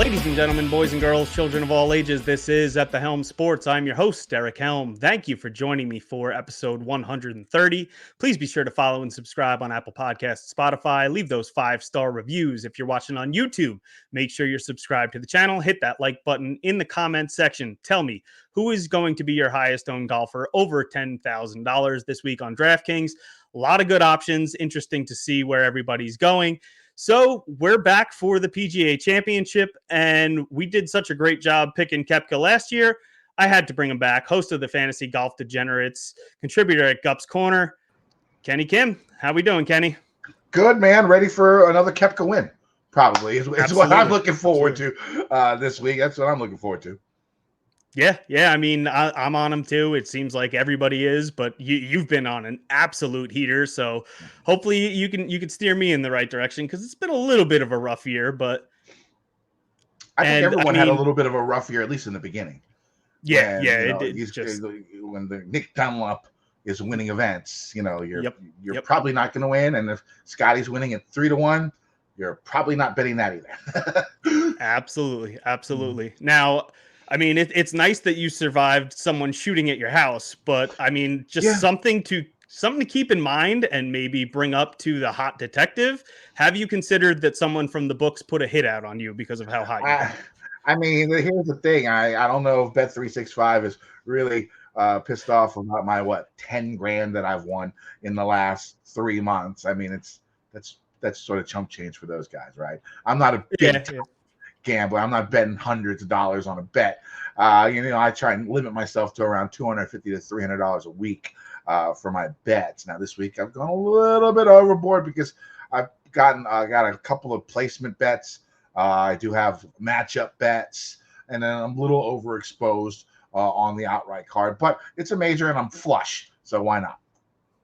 Ladies and gentlemen, boys and girls, children of all ages, this is At the Helm Sports. I'm your host, Derek Helm. Thank you for joining me for episode 130. Please be sure to follow and subscribe on Apple Podcasts, Spotify. Leave those 5-star reviews. If you're watching on YouTube, make sure you're subscribed to the channel. Hit that like button in the comments section. Tell me, who is going to be your highest owned golfer over $10,000 this week on Draftkings? A lot of good options. Interesting to see where everybody's going. So we're back for the PGA Championship, and we did such a great job picking Koepka last year. I had to bring him back. Host of the Fantasy Golf Degenerates, contributor at Gup's Corner, Kenny Kim. How we doing, Kenny? Good, man. Ready for another Koepka win, probably. It's what I'm looking forward to this week. That's what I'm looking forward to. Yeah. I mean, I'm on him too. It seems like everybody is, but you've been on an absolute heater. So hopefully you can steer me in the right direction, because it's been a little bit of a rough year. But I think everyone had a little bit of a rough year, at least in the beginning. Yeah, when the Nick Dunlap is winning events, you're Yep. probably not going to win. And if Scotty's winning at 3-1, you're probably not betting that either. Absolutely. Now, I mean, it's nice that you survived someone shooting at your house, but I mean, something to keep in mind and maybe bring up to the hot detective. Have you considered that someone from the books put a hit out on you because of how hot you are? I mean, here's the thing. I don't know if Bet365 is really pissed off about my 10 grand that I've won in the last 3 months. I mean, that's sort of chump change for those guys, right? I'm not a big gambler. I'm not betting hundreds of dollars on a bet. I try and limit myself to around $250 to $300 a week for my bets. Now this week I've gone a little bit overboard because I've got a couple of placement bets. I do have matchup bets, and then I'm a little overexposed on the outright card. But it's a major, and I'm flush, so why not?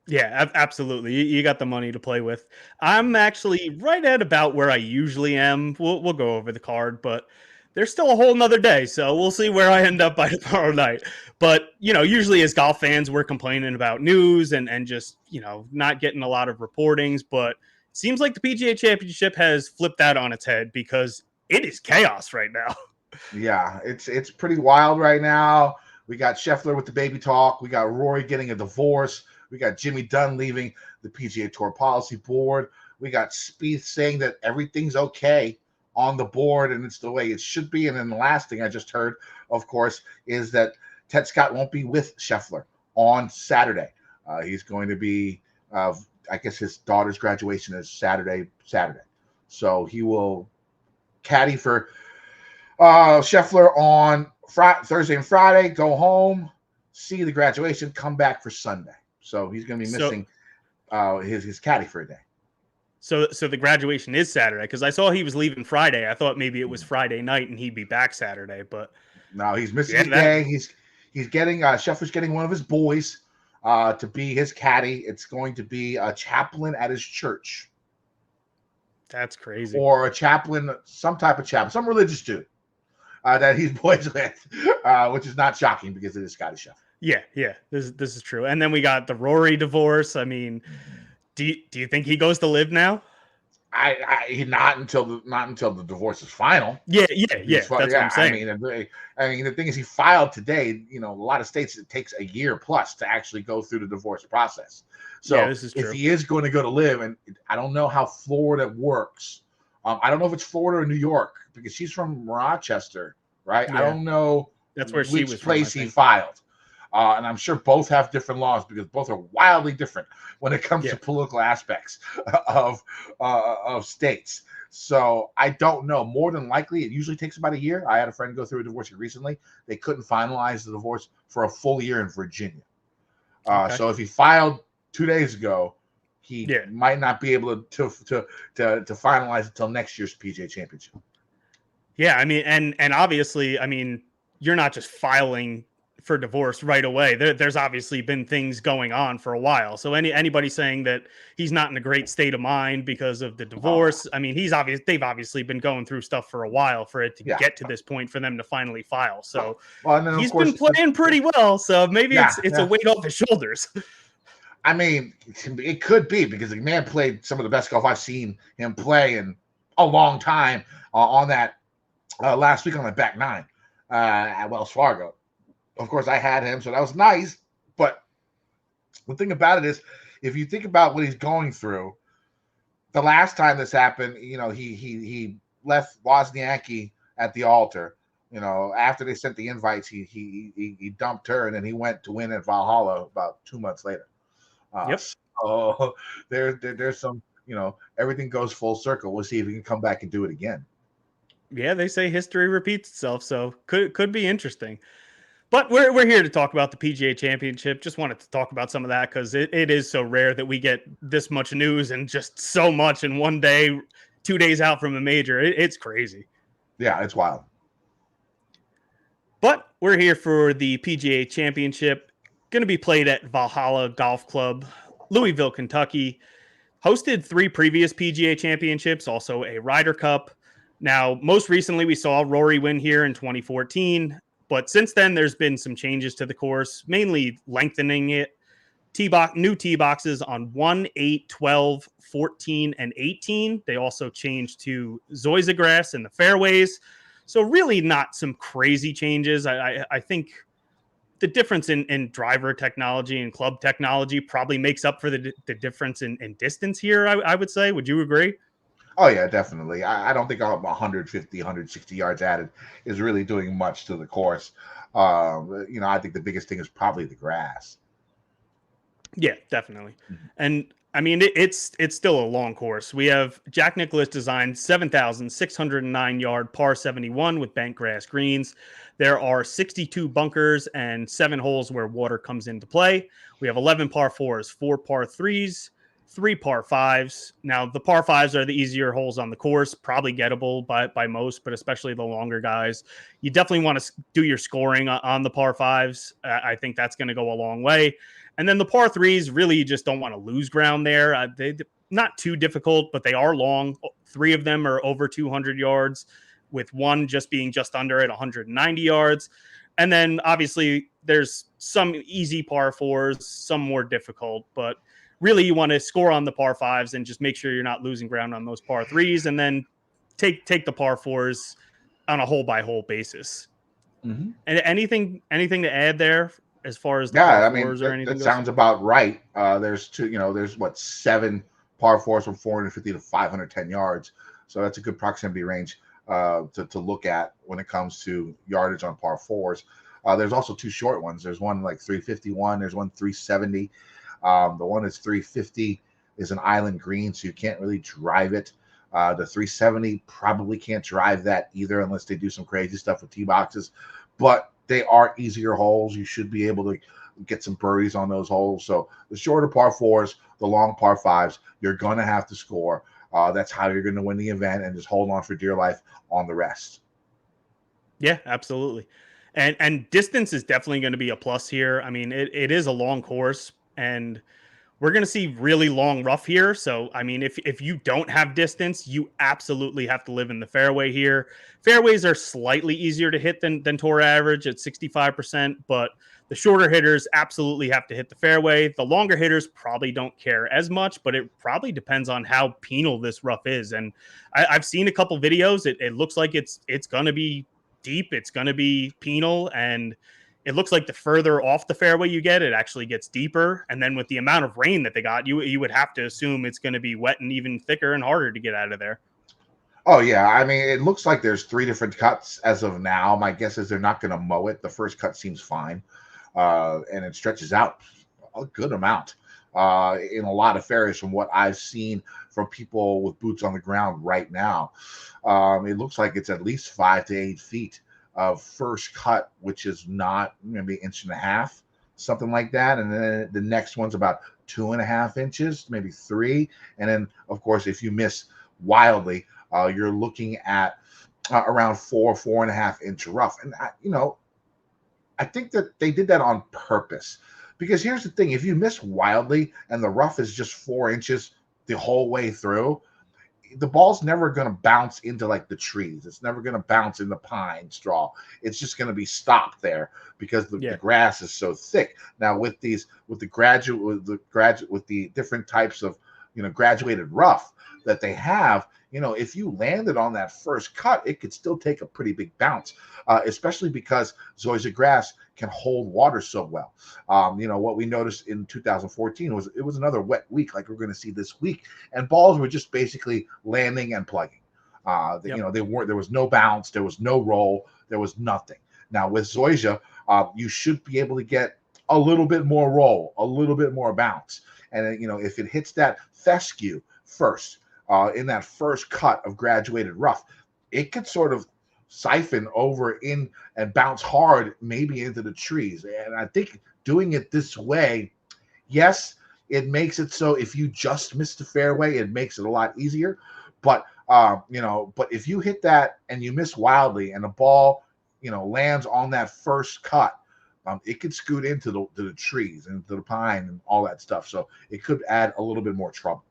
Yeah, absolutely. You got the money to play with. I'm actually right at about where I usually am. We'll go over the card, but there's still a whole nother day, so we'll see where I end up by tomorrow night. But, usually as golf fans, we're complaining about news and just, not getting a lot of reportings. But it seems like the PGA Championship has flipped that on its head, because it is chaos right now. Yeah, it's pretty wild right now. We got Scheffler with the baby talk. We got Rory getting a divorce. We got Jimmy Dunn leaving the PGA Tour Policy Board. We got Spieth saying that everything's okay on the board and it's the way it should be. And then the last thing I just heard, of course, is that Ted Scott won't be with Scheffler on Saturday. He's going to be, I guess his daughter's graduation is Saturday. So he will caddy for Scheffler on Thursday and Friday, go home, see the graduation, come back for Sunday. So he's going to be missing his caddy for a day. So the graduation is Saturday, because I saw he was leaving Friday. I thought maybe it was Friday night and he'd be back Saturday, but no, he's missing a day. He's getting Scheffler's getting one of his boys to be his caddy. It's going to be a chaplain at his church. That's crazy. Or a chaplain, some type of chaplain, some religious dude that he's boys with, which is not shocking because it is Scotty Scheffler. Yeah. This is true. And then we got the Rory divorce. I mean, do you think he goes to live now? Not until the divorce is final. Yeah. That's what I'm saying. I mean, the thing is, he filed today. A lot of states it takes a year plus to actually go through the divorce process. So this is true. If he is going to go to live, and I don't know how Florida works. I don't know if it's Florida or New York, because she's from Rochester, right? Yeah. I don't know. That's where she was which place from, he filed. And I'm sure both have different laws, because both are wildly different when it comes to political aspects of states. So I don't know. More than likely, it usually takes about a year. I had a friend go through a divorce recently. They couldn't finalize the divorce for a full year in Virginia. So if he filed 2 days ago, he might not be able to finalize until next year's PGA Championship. Yeah, I mean, and obviously, I mean, you're not just filing for divorce right away. There's obviously been things going on for a while. So anybody saying that he's not in a great state of mind because of the divorce, I mean, they've obviously been going through stuff for a while for it to get to this point for them to finally file. So he's been playing pretty well. So maybe it's a weight off his shoulders. I mean, it could be, because the man played some of the best golf I've seen him play in a long time on that last week on my back nine at Wells Fargo. Of course, I had him, so that was nice. But the thing about it is, if you think about what he's going through, the last time this happened, he left Wozniacki at the altar. After they sent the invites, he dumped her, and then he went to win at Valhalla about 2 months later. Yep. So there's some, everything goes full circle. We'll see if he can come back and do it again. Yeah, they say history repeats itself, so could be interesting. But we're here to talk about the PGA Championship. Just wanted to talk about some of that because it is so rare that we get this much news and just so much in one day, 2 days out from a major. It's crazy. Yeah, it's wild. But we're here for the PGA Championship. Going to be played at Valhalla Golf Club, Louisville, Kentucky. Hosted 3 previous PGA Championships, also a Ryder Cup. Now, most recently, we saw Rory win here in 2014. But since then, there's been some changes to the course, mainly lengthening it. New tee boxes on 1, 8, 12, 14, and 18. They also changed to Zoysia grass in the fairways. So really not some crazy changes. I think the difference in driver technology and club technology probably makes up for the difference in distance here, I would say. Would you agree? Oh, yeah, definitely. I don't think 150, 160 yards added is really doing much to the course. I think the biggest thing is probably the grass. Yeah, definitely. And I mean, it's still a long course. We have Jack Nicklaus designed 7,609 yard par 71 with bent grass greens. There are 62 bunkers and 7 holes where water comes into play. We have 11 par 4s, 4 par 3s, 3 par 5s. Now, the par 5s are the easier holes on the course, probably gettable by most, but especially the longer guys. You definitely want to do your scoring on the par 5s. I think that's going to go a long way. And then the par 3s, really, you just don't want to lose ground there. They're not too difficult, but they are long. 3 of them are over 200 yards, with one just being just under at 190 yards. And then obviously there's some easy par 4s, some more difficult, but really you want to score on the par 5s and just make sure you're not losing ground on those par 3s, and then take the par 4s on a hole by hole basis. Mm-hmm. And anything to add there as far as the par Yeah, I mean, 4s or anything that goes? sounds about right. There's there's 7 par 4s from 450 to 510 yards. So that's a good proximity range to look at when it comes to yardage on par 4s. There's also 2 short ones. There's one like 351. There's one 370. The one that's 350 is an island green, so you can't really drive it. The 370 probably can't drive that either unless they do some crazy stuff with tee boxes. But they are easier holes. You should be able to get some birdies on those holes. So the shorter par 4s, the long par 5s, you're going to have to score. That's how you're going to win the event, and just hold on for dear life on the rest. Yeah, absolutely. And distance is definitely going to be a plus here. I mean, it is a long course, and we're going to see really long rough here. So, I mean, if you don't have distance, you absolutely have to live in the fairway here. Fairways are slightly easier to hit than tour average at 65%, but the shorter hitters absolutely have to hit the fairway. The longer hitters probably don't care as much, but it probably depends on how penal this rough is. And I've seen a couple videos. It looks like it's going to be deep. It's going to be penal, and it looks like the further off the fairway you get, it actually gets deeper. And then with the amount of rain that they got, you would have to assume it's going to be wet and even thicker and harder to get out of there. Oh, yeah. I mean, it looks like there's 3 different cuts as of now. My guess is they're not going to mow it. The first cut seems fine, and it stretches out a good amount in a lot of fairways from what I've seen from people with boots on the ground right now. It looks like it's at least 5 to 8 feet of first cut, which is not maybe 1.5 inches, something like that. And then the next one's about 2.5 inches, maybe 3. And then, of course, if you miss wildly, you're looking at around 4.5 inch rough. And, I think that they did that on purpose, because here's the thing. If you miss wildly and the rough is just 4 inches the whole way through, the ball's never going to bounce into like the trees. It's never going to bounce in the pine straw. It's just going to be stopped there because the grass is so thick. Now with the different types of graduated rough that they have, if you landed on that first cut, it could still take a pretty big bounce, especially because zoysia grass can hold water so well. What we noticed in 2014 was it was another wet week like we're going to see this week, and balls were just basically landing and plugging. Yep. They weren't. There was no bounce. There was no roll. There was nothing. Now with zoysia, you should be able to get a little bit more roll, a little bit more bounce, and if it hits that fescue first, in that first cut of graduated rough, it could sort of siphon over in and bounce hard, maybe into the trees. And I think doing it this way, yes, it makes it so if you just miss the fairway, it makes it a lot easier. But but if you hit that and you miss wildly, and the ball, lands on that first cut, it could scoot into the trees and to the pine and all that stuff. So it could add a little bit more trouble.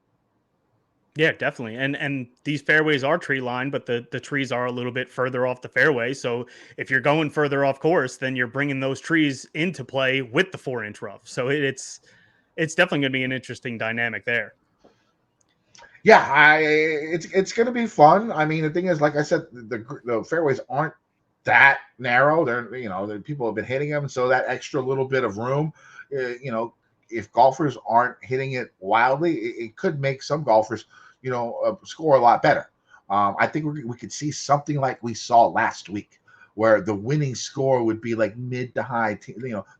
Yeah, definitely. And these fairways are tree lined, but the trees are a little bit further off the fairway. So if you're going further off course, then you're bringing those trees into play with the 4-inch rough. So it's definitely going to be an interesting dynamic there. Yeah, it's going to be fun. I mean, the thing is, like I said, the fairways aren't that narrow. They're people have been hitting them, so that extra little bit of room, if golfers aren't hitting it wildly, it could make some golfers, score a lot better. I think we could see something like we saw last week, where the winning score would be like mid to high,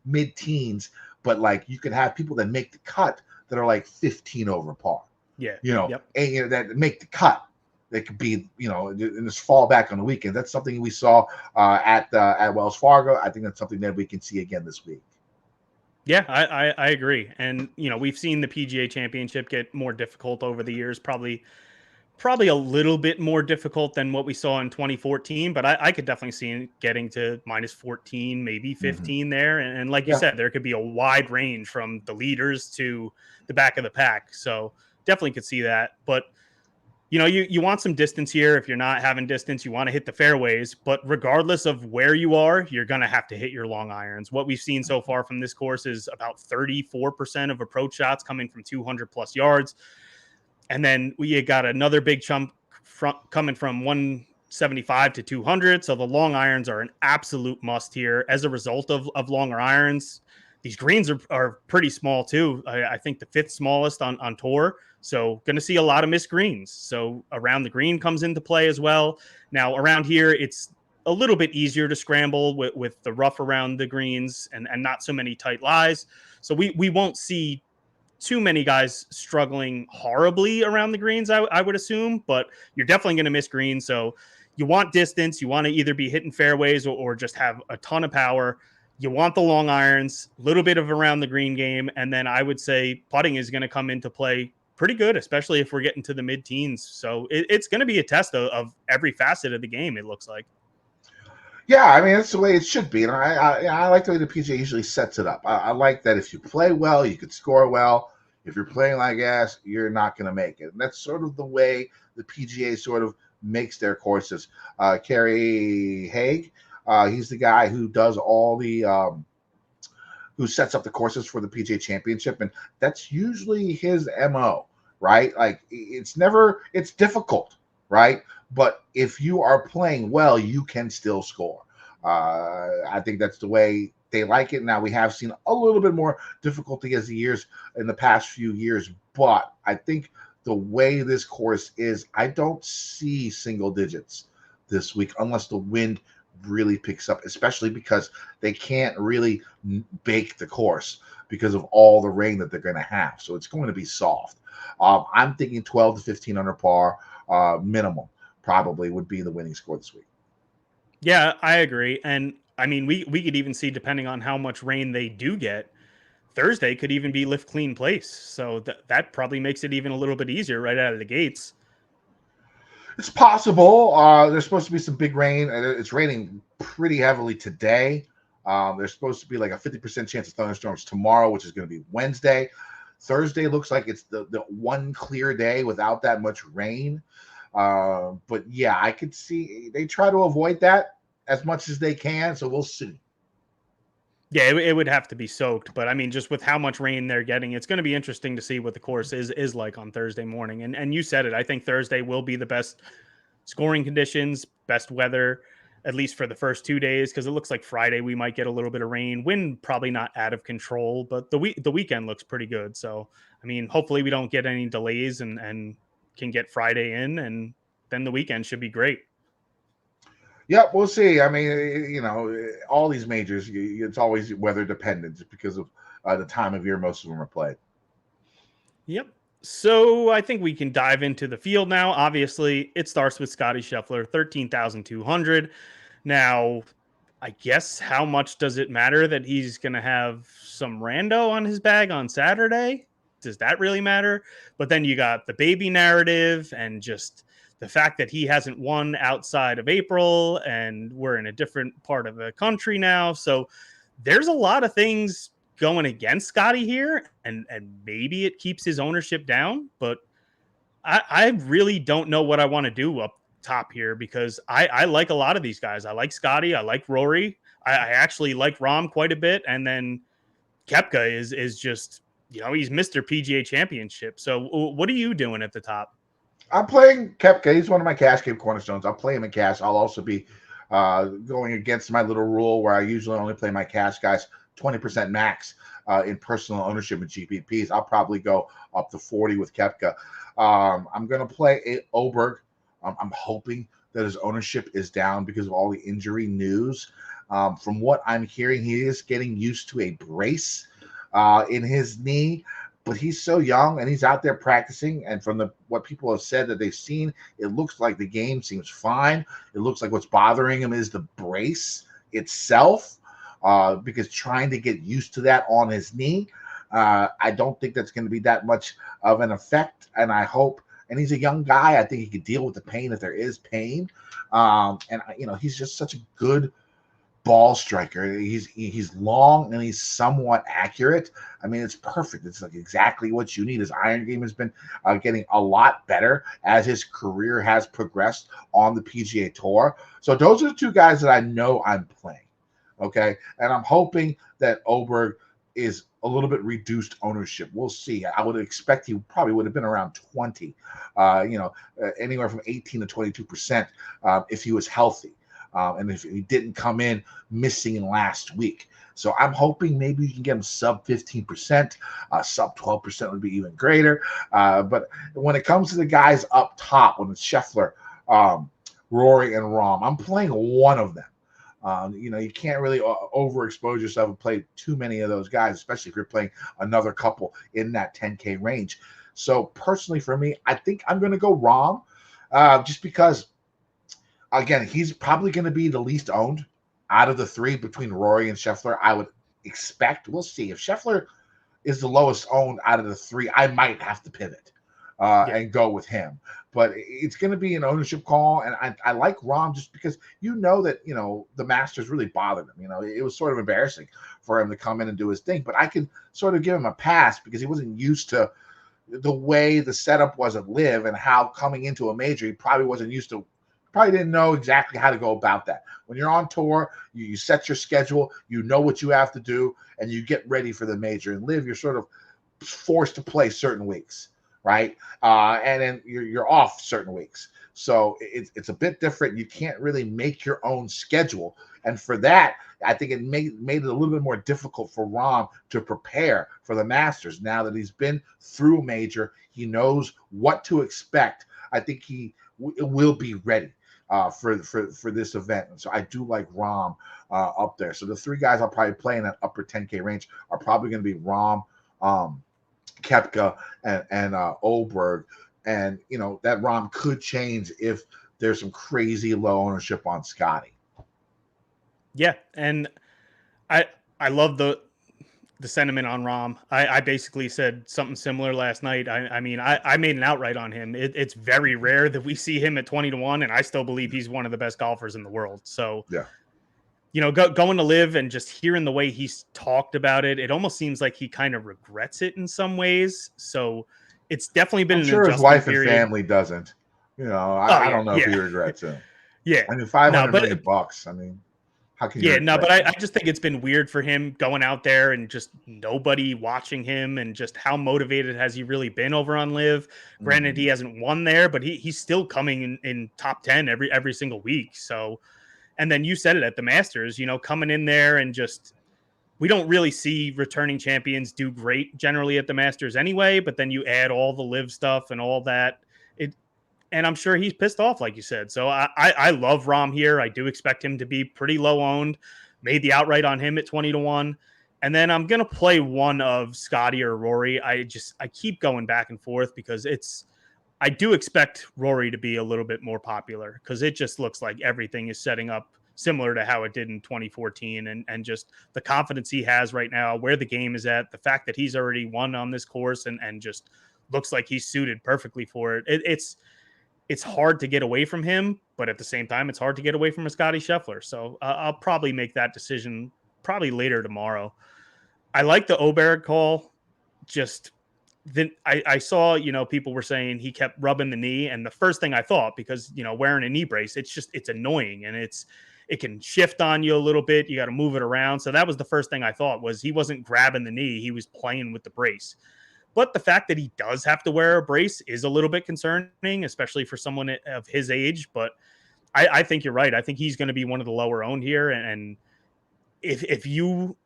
mid teens, but like you could have people that make the cut that are like 15 over par. Yeah. Yep. And that make the cut. They could be, and just fall back on the weekend. That's something we saw at Wells Fargo. I think that's something that we can see again this week. Yeah, I agree. And we've seen the PGA Championship get more difficult over the years, probably a little bit more difficult than what we saw in 2014, but I could definitely see it getting to minus 14, maybe 15 there. And like you Yeah. said, there could be a wide range from the leaders to the back of the pack. So definitely could see that. But you want some distance here. If you're not having distance, you want to hit the fairways. But regardless of where you are, you're going to have to hit your long irons. What we've seen so far from this course is about 34% of approach shots coming from 200 plus yards. And then we got another big chunk coming from 175 to 200. So the long irons are an absolute must here. As a result of longer irons, these greens are pretty small too. I think the fifth smallest on tour. So going to see a lot of missed greens. So around the green comes into play as well. Now around here, it's a little bit easier to scramble with the rough around the greens and not so many tight lies. So we won't see too many guys struggling horribly around the greens, I would assume, but you're definitely going to miss greens. So you want distance. You want to either be hitting fairways or just have a ton of power. You want the long irons, a little bit of around the green game. And then I would say putting is going to come into play pretty good, especially if we're getting to the mid-teens. So it's going to be a test of every facet of the game, it looks like. Yeah, I mean, that's the way it should be. And I like the way the PGA usually sets it up. I like that if you play well, you could score well. If you're playing like ass, you're not going to make it. And that's sort of the way the PGA sort of makes their courses. Kerry Haig, he's the guy who does all the who sets up the courses for the PGA Championship, and that's usually his MO, right? Like it's difficult, right? But if you are playing well, you can still score. I think that's the way they like it. Now we have seen a little bit more difficulty as the years in the past few years, but I think the way this course is, I don't see single digits this week unless the wind really picks up, especially because they can't really bake the course because of all the rain that they're going to have. So it's going to be soft. I'm thinking 12 to 15 under par minimum probably would be the winning score this week. Yeah, I agree. And I mean, we could even see, depending on how much rain they do get, Thursday could even be lift clean place. So that probably makes it even a little bit easier right out of the gates. It's possible. There's supposed to be some big rain. It's raining pretty heavily today. There's supposed to be like a 50% chance of thunderstorms tomorrow, which is going to be Wednesday. Thursday looks like it's the one clear day without that much rain. But yeah, I could see they try to avoid that as much as they can. So we'll see. Yeah, it would have to be soaked, but I mean, just with how much rain they're getting, it's going to be interesting to see what the course is like on Thursday morning. And you said it. I think Thursday will be the best scoring conditions, best weather, at least for the first 2 days, because it looks like Friday we might get a little bit of rain. Wind probably not out of control, but the weekend looks pretty good. So I mean, hopefully we don't get any delays and can get Friday in, and then the weekend should be great. Yep, we'll see. I mean, all these majors, it's always weather dependent because of the time of year most of them are played. Yep. So I think we can dive into the field now. Obviously, it starts with Scotty Scheffler, 13,200. Now, I guess how much does it matter that he's going to have some rando on his bag on Saturday? Does that really matter? But then you got the baby narrative and just the fact that he hasn't won outside of April and we're in a different part of the country now. So there's a lot of things going against Scotty here, and maybe it keeps his ownership down, but I really don't know what I want to do up top here because I like a lot of these guys. I like Scotty. I like Rory. I actually like Rom quite a bit. And then Kepka is just, he's Mr. PGA Championship. So what are you doing at the top? I'm playing Kepka. He's one of my cash game cornerstones. I'll play him in cash. I'll also be going against my little rule where I usually only play my cash guys 20% max in personal ownership in GPPs. I'll probably go up to 40 with Kepka. I'm going to play Oberg. I'm hoping that his ownership is down because of all the injury news. From what I'm hearing, he is getting used to a brace in his knee, but he's so young and he's out there practicing. And from what people have said that they've seen, it looks like the game seems fine. It looks like what's bothering him is the brace itself, because trying to get used to that on his knee, I don't think that's going to be that much of an effect. And I hope, and he's a young guy, I think he could deal with the pain if there is pain. And he's just such a good ball striker. He's long and he's somewhat accurate. I mean, it's perfect. It's like exactly what you need. His iron game has been getting a lot better as his career has progressed on the PGA Tour. So those are the two guys that I know I'm playing. Okay, and I'm hoping that Oberg is a little bit reduced ownership. We'll see. I would expect he probably would have been around 20, anywhere from 18 to 22% if he was healthy. And if he didn't come in missing last week. So I'm hoping maybe you can get him sub 15%, sub 12% would be even greater. But when it comes to the guys up top, when it's Scheffler, Rory, and Rahm, I'm playing one of them. You can't really overexpose yourself and play too many of those guys, especially if you're playing another couple in that 10K range. So personally for me, I think I'm going to go Rahm, just because, again, he's probably going to be the least owned out of the three between Rory and Scheffler. I would expect. We'll see. If Scheffler is the lowest owned out of the three, I might have to pivot and go with him. But it's going to be an ownership call. And I like Rahm just because that, the Masters really bothered him. It was sort of embarrassing for him to come in and do his thing. But I can sort of give him a pass because he wasn't used to the way the setup was at Live and how coming into a major, he probably wasn't used to. Probably didn't know exactly how to go about that. When you're on tour, you set your schedule, you know what you have to do, and you get ready for the major. And Live, you're sort of forced to play certain weeks, right? And then you're off certain weeks. So it's a bit different. You can't really make your own schedule. And for that, I think it made it a little bit more difficult for Rahm to prepare for the Masters. Now that he's been through a major, he knows what to expect. I think he will be ready for this event. And so I do like Rahm up there. So the three guys I'll probably play in that upper 10K range are probably going to be Rahm, Kepka, and Oberg. And, that Rahm could change if there's some crazy low ownership on Scotty. Yeah, and I love the sentiment on Rahm. I basically said something similar last night. I mean, I made an outright on him. It's very rare that we see him at 20-1, and I still believe he's one of the best golfers in the world. So, yeah, going to Live and just hearing the way he's talked about it, it almost seems like he kind of regrets it in some ways. So it's definitely been I'm an sure his adjustment wife period. and family doesn't. I don't know if he regrets it. Yeah. I mean, $500 No, million bucks. I mean, How can you Yeah, no, regret but I, that? I just think it's been weird for him going out there and just nobody watching him, and just how motivated has he really been over on Live? Granted, he Mhm. hasn't won there, but he's still coming in top 10 every single week. So, and then you said it at the Masters, coming in there and just, we don't really see returning champions do great generally at the Masters anyway, but then you add all the Live stuff and all that. It and I'm sure he's pissed off, like you said. So I love Rom here. I do expect him to be pretty low owned. Made the outright on him at 20-1. And then I'm gonna play one of Scotty or Rory. I keep going back and forth because I do expect Rory to be a little bit more popular because it just looks like everything is setting up similar to how it did in 2014, and just the confidence he has right now, where the game is at, the fact that he's already won on this course and just looks like he's suited perfectly for it. It's hard to get away from him, but at the same time, it's hard to get away from a Scotty Scheffler. So I'll probably make that decision probably later tomorrow. I like the Oberg call. Just then I saw, people were saying he kept rubbing the knee. And the first thing I thought, because, wearing a knee brace, it's annoying, and it can shift on you a little bit. You got to move it around. So that was the first thing I thought, was he wasn't grabbing the knee. He was playing with the brace. But the fact that he does have to wear a brace is a little bit concerning, especially for someone of his age. But I think you're right. I think he's going to be one of the lower owned here. And if you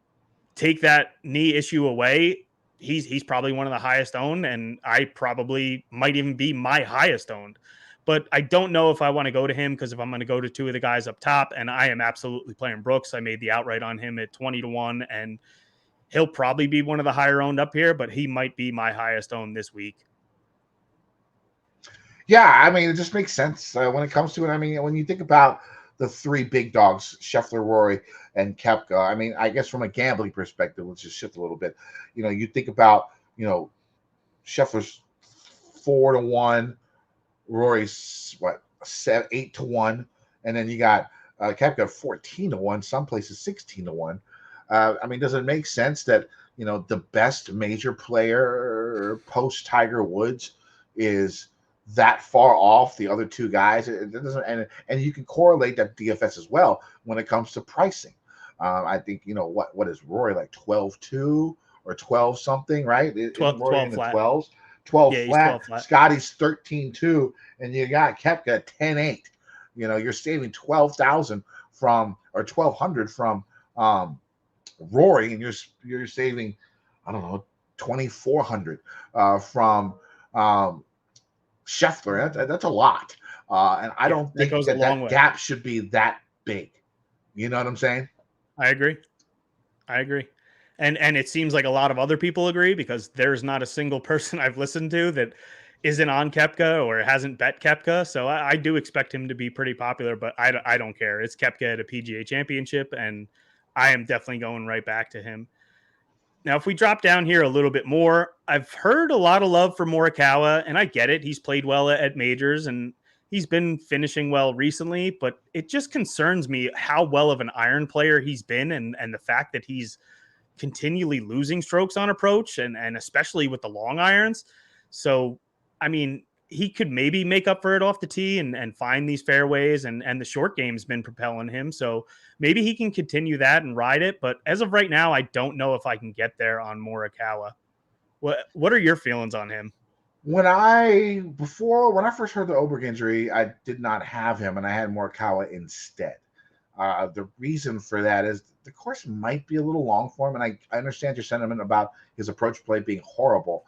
take that knee issue away, he's probably one of the highest owned, and I probably might even be my highest owned. But I don't know if I want to go to him, because if I'm going to go to two of the guys up top, and I am absolutely playing Brooks. I made the outright on him at 20-1, and he'll probably be one of the higher owned up here, but he might be my highest owned this week. Yeah, I mean, it just makes sense when it comes to it. I mean, when you think about the three big dogs, Scheffler, Rory, and Koepka, I mean, I guess from a gambling perspective, let's just shift a little bit. You think about, Scheffler's 4-1, Rory's what, 8-1, and then you got Koepka 14-1, some places 16-1. I mean, does it make sense that the best major player post Tiger Woods is that far off the other two guys? It doesn't, and you can correlate that DFS as well when it comes to pricing. I think what is Rory, like 12-2 or 12 something, right? Isn't 12, Rory in 12 the flat. 12s? 12 Yeah, he's flat. 12 flat. Scotty's 13-2, and you got Koepka 10-8. You're saving 12,000 from, or 1,200 from Rory, and you're saving, I don't know, 2,400 from Scheffler. That's a lot, and I Yeah, don't that think goes a long that way. gap should be that big. You know what I'm saying? I agree. I agree. And it seems like a lot of other people agree, because there's not a single person I've listened to that isn't on Kepka or hasn't bet Kepka. So I do expect him to be pretty popular, but I don't care. It's Kepka at a PGA Championship, and I am definitely going right back to him. Now, if we drop down here a little bit more, I've heard a lot of love for Morikawa, and I get it. He's played well at majors, and he's been finishing well recently, but it just concerns me how well of an iron player he's been, and the fact that he's continually losing strokes on approach, and especially with the long irons. So, I mean, he could maybe make up for it off the tee and find these fairways, and the short game's been propelling him. So maybe he can continue that and ride it. But as of right now, I don't know if I can get there on Morikawa. What are your feelings on him? When I first heard the Oberg injury, I did not have him, and I had Morikawa instead. The reason for that is the course might be a little long for him, and I understand your sentiment about his approach play being horrible.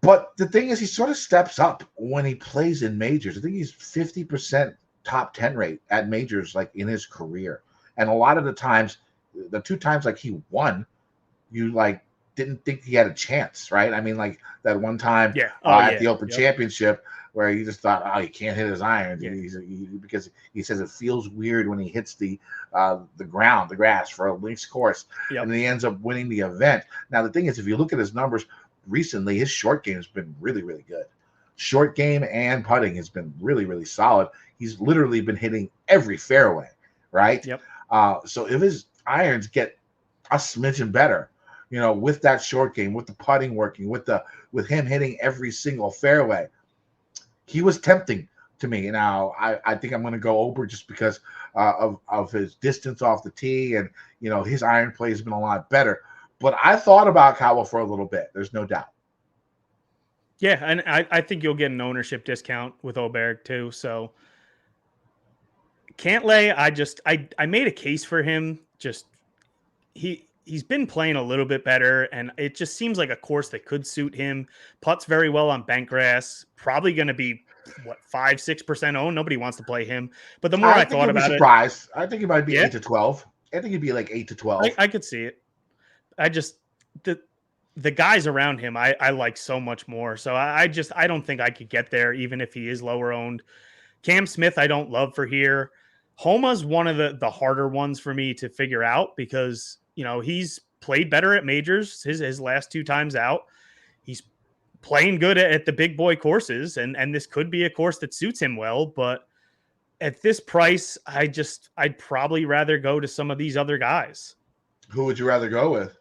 But the thing is, he sort of steps up when he plays in majors. I think he's 50% top 10 rate at majors, like in his career. And a lot of the times, the two times like he won, you like didn't think he had a chance, right? I mean, like that one time Yeah. Oh, at yeah. the Open Yep. Championship where you just thought, oh, he can't hit his irons, Yeah. because he says it feels weird when he hits the ground, the grass for a links course, Yep. and then he ends up winning the event. Now the thing is, if you look at his numbers recently, his short game has been really, really good. Short game and putting has been really, really solid. He's literally been hitting every fairway, right? Yep. So if his irons get a smidgen better, with that short game, with the putting working, with him hitting every single fairway, he was tempting to me. Now, I think I'm going to go Ober just because of his distance off the tee, and his iron play has been a lot better. But I thought about Cowell for a little bit. There's no doubt. Yeah, and I think you'll get an ownership discount with Oberg too. So Cantlay, I made a case for him. Just he's been playing a little bit better, and it just seems like a course that could suit him. Putts very well on bent grass. Probably going to be what 5-6% owned. Nobody wants to play him. But the more I I think thought you'll be about it, surprised. I think it might be yeah, 8 to 12. I think it'd be like 8 to 12. I could see it. I just the guys around him I like so much more. So I don't think I could get there even if he is lower owned. Cam Smith I don't love for here. Homa's one of the harder ones for me to figure out because he's played better at majors his last two times out. He's playing good at the big boy courses, and this could be a course that suits him well, but at this price, I'd probably rather go to some of these other guys. Who would you rather go with?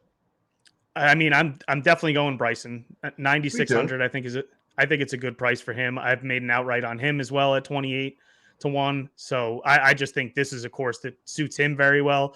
I mean, I'm definitely going Bryson at Me too. 9,600. I think it's a good price for him. I've made an outright on him as well at 28-1. So I just think this is a course that suits him very well.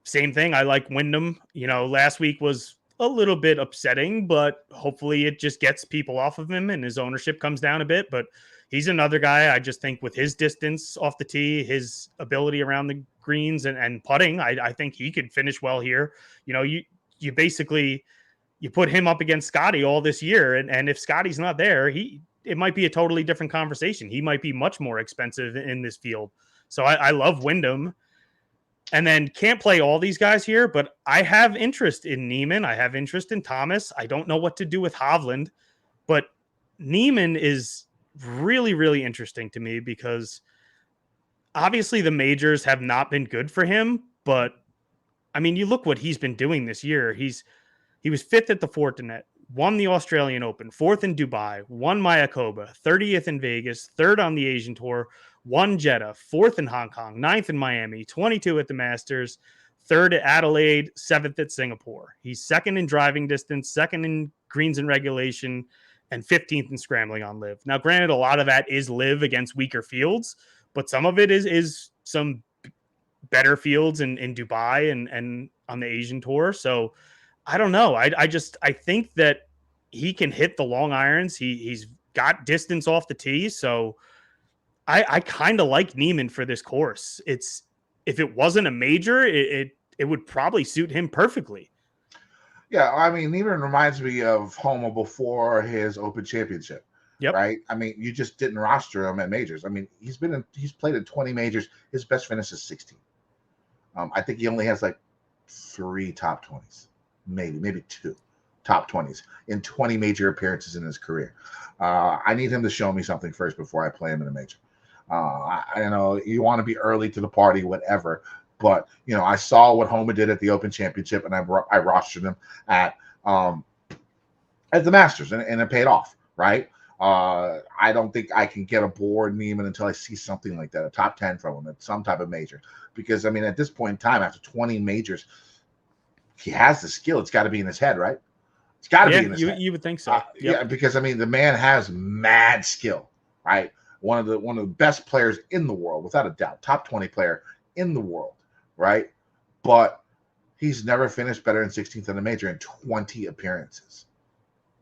Same thing. I like Wyndham. Last week was a little bit upsetting, but hopefully it just gets people off of him and his ownership comes down a bit. But he's another guy I just think with his distance off the tee, his ability around the greens and putting, I think he could finish well here. You basically you put him up against Scotty all this year, and if Scotty's not there, it might be a totally different conversation. He might be much more expensive in this field. So I love Wyndham. And then can't play all these guys here, but I have interest in Neiman. I have interest in Thomas. I don't know what to do with Hovland, but Neiman is really, really interesting to me because obviously the majors have not been good for him, but I mean, you look what he's been doing this year. He was fifth at the Fortinet, won the Australian Open, fourth in Dubai, won Mayakoba, 30th in Vegas, third on the Asian Tour, won Jeddah, fourth in Hong Kong, ninth in Miami, 22 at the Masters, third at Adelaide, seventh at Singapore. He's second in driving distance, second in greens and regulation, and 15th in scrambling on live. Now, granted, a lot of that is live against weaker fields, but some of it is some better fields in Dubai and on the Asian Tour. So I don't know. I think that he can hit the long irons. He's got distance off the tee. So I kind of like Neiman for this course. If it wasn't a major, it would probably suit him perfectly. Yeah, I mean, Neiman reminds me of Homa before his Open Championship. Yep. Right? I mean, you just didn't roster him at majors. I mean, he's played in 20 majors. His best finish is 16. I think he only has like 3 top 20s, maybe 2 top 20s in 20 major appearances in his career. I need him to show me something first before I play him in a major. I know you want to be early to the party, whatever, but I saw what Homa did at the Open Championship, and I rostered him at the Masters, and it paid off, right? I don't think I can get aboard Neiman until I see something like that, a top 10 from him at some type of major. Because, I mean, at this point in time, after 20 majors, he has the skill. It's got to be in his head, right? It's got to be in his head. You would think so. Yep. Yeah, because, I mean, the man has mad skill, right? One of the best players in the world, without a doubt. Top 20 player in the world, right? But he's never finished better than 16th in a major in 20 appearances.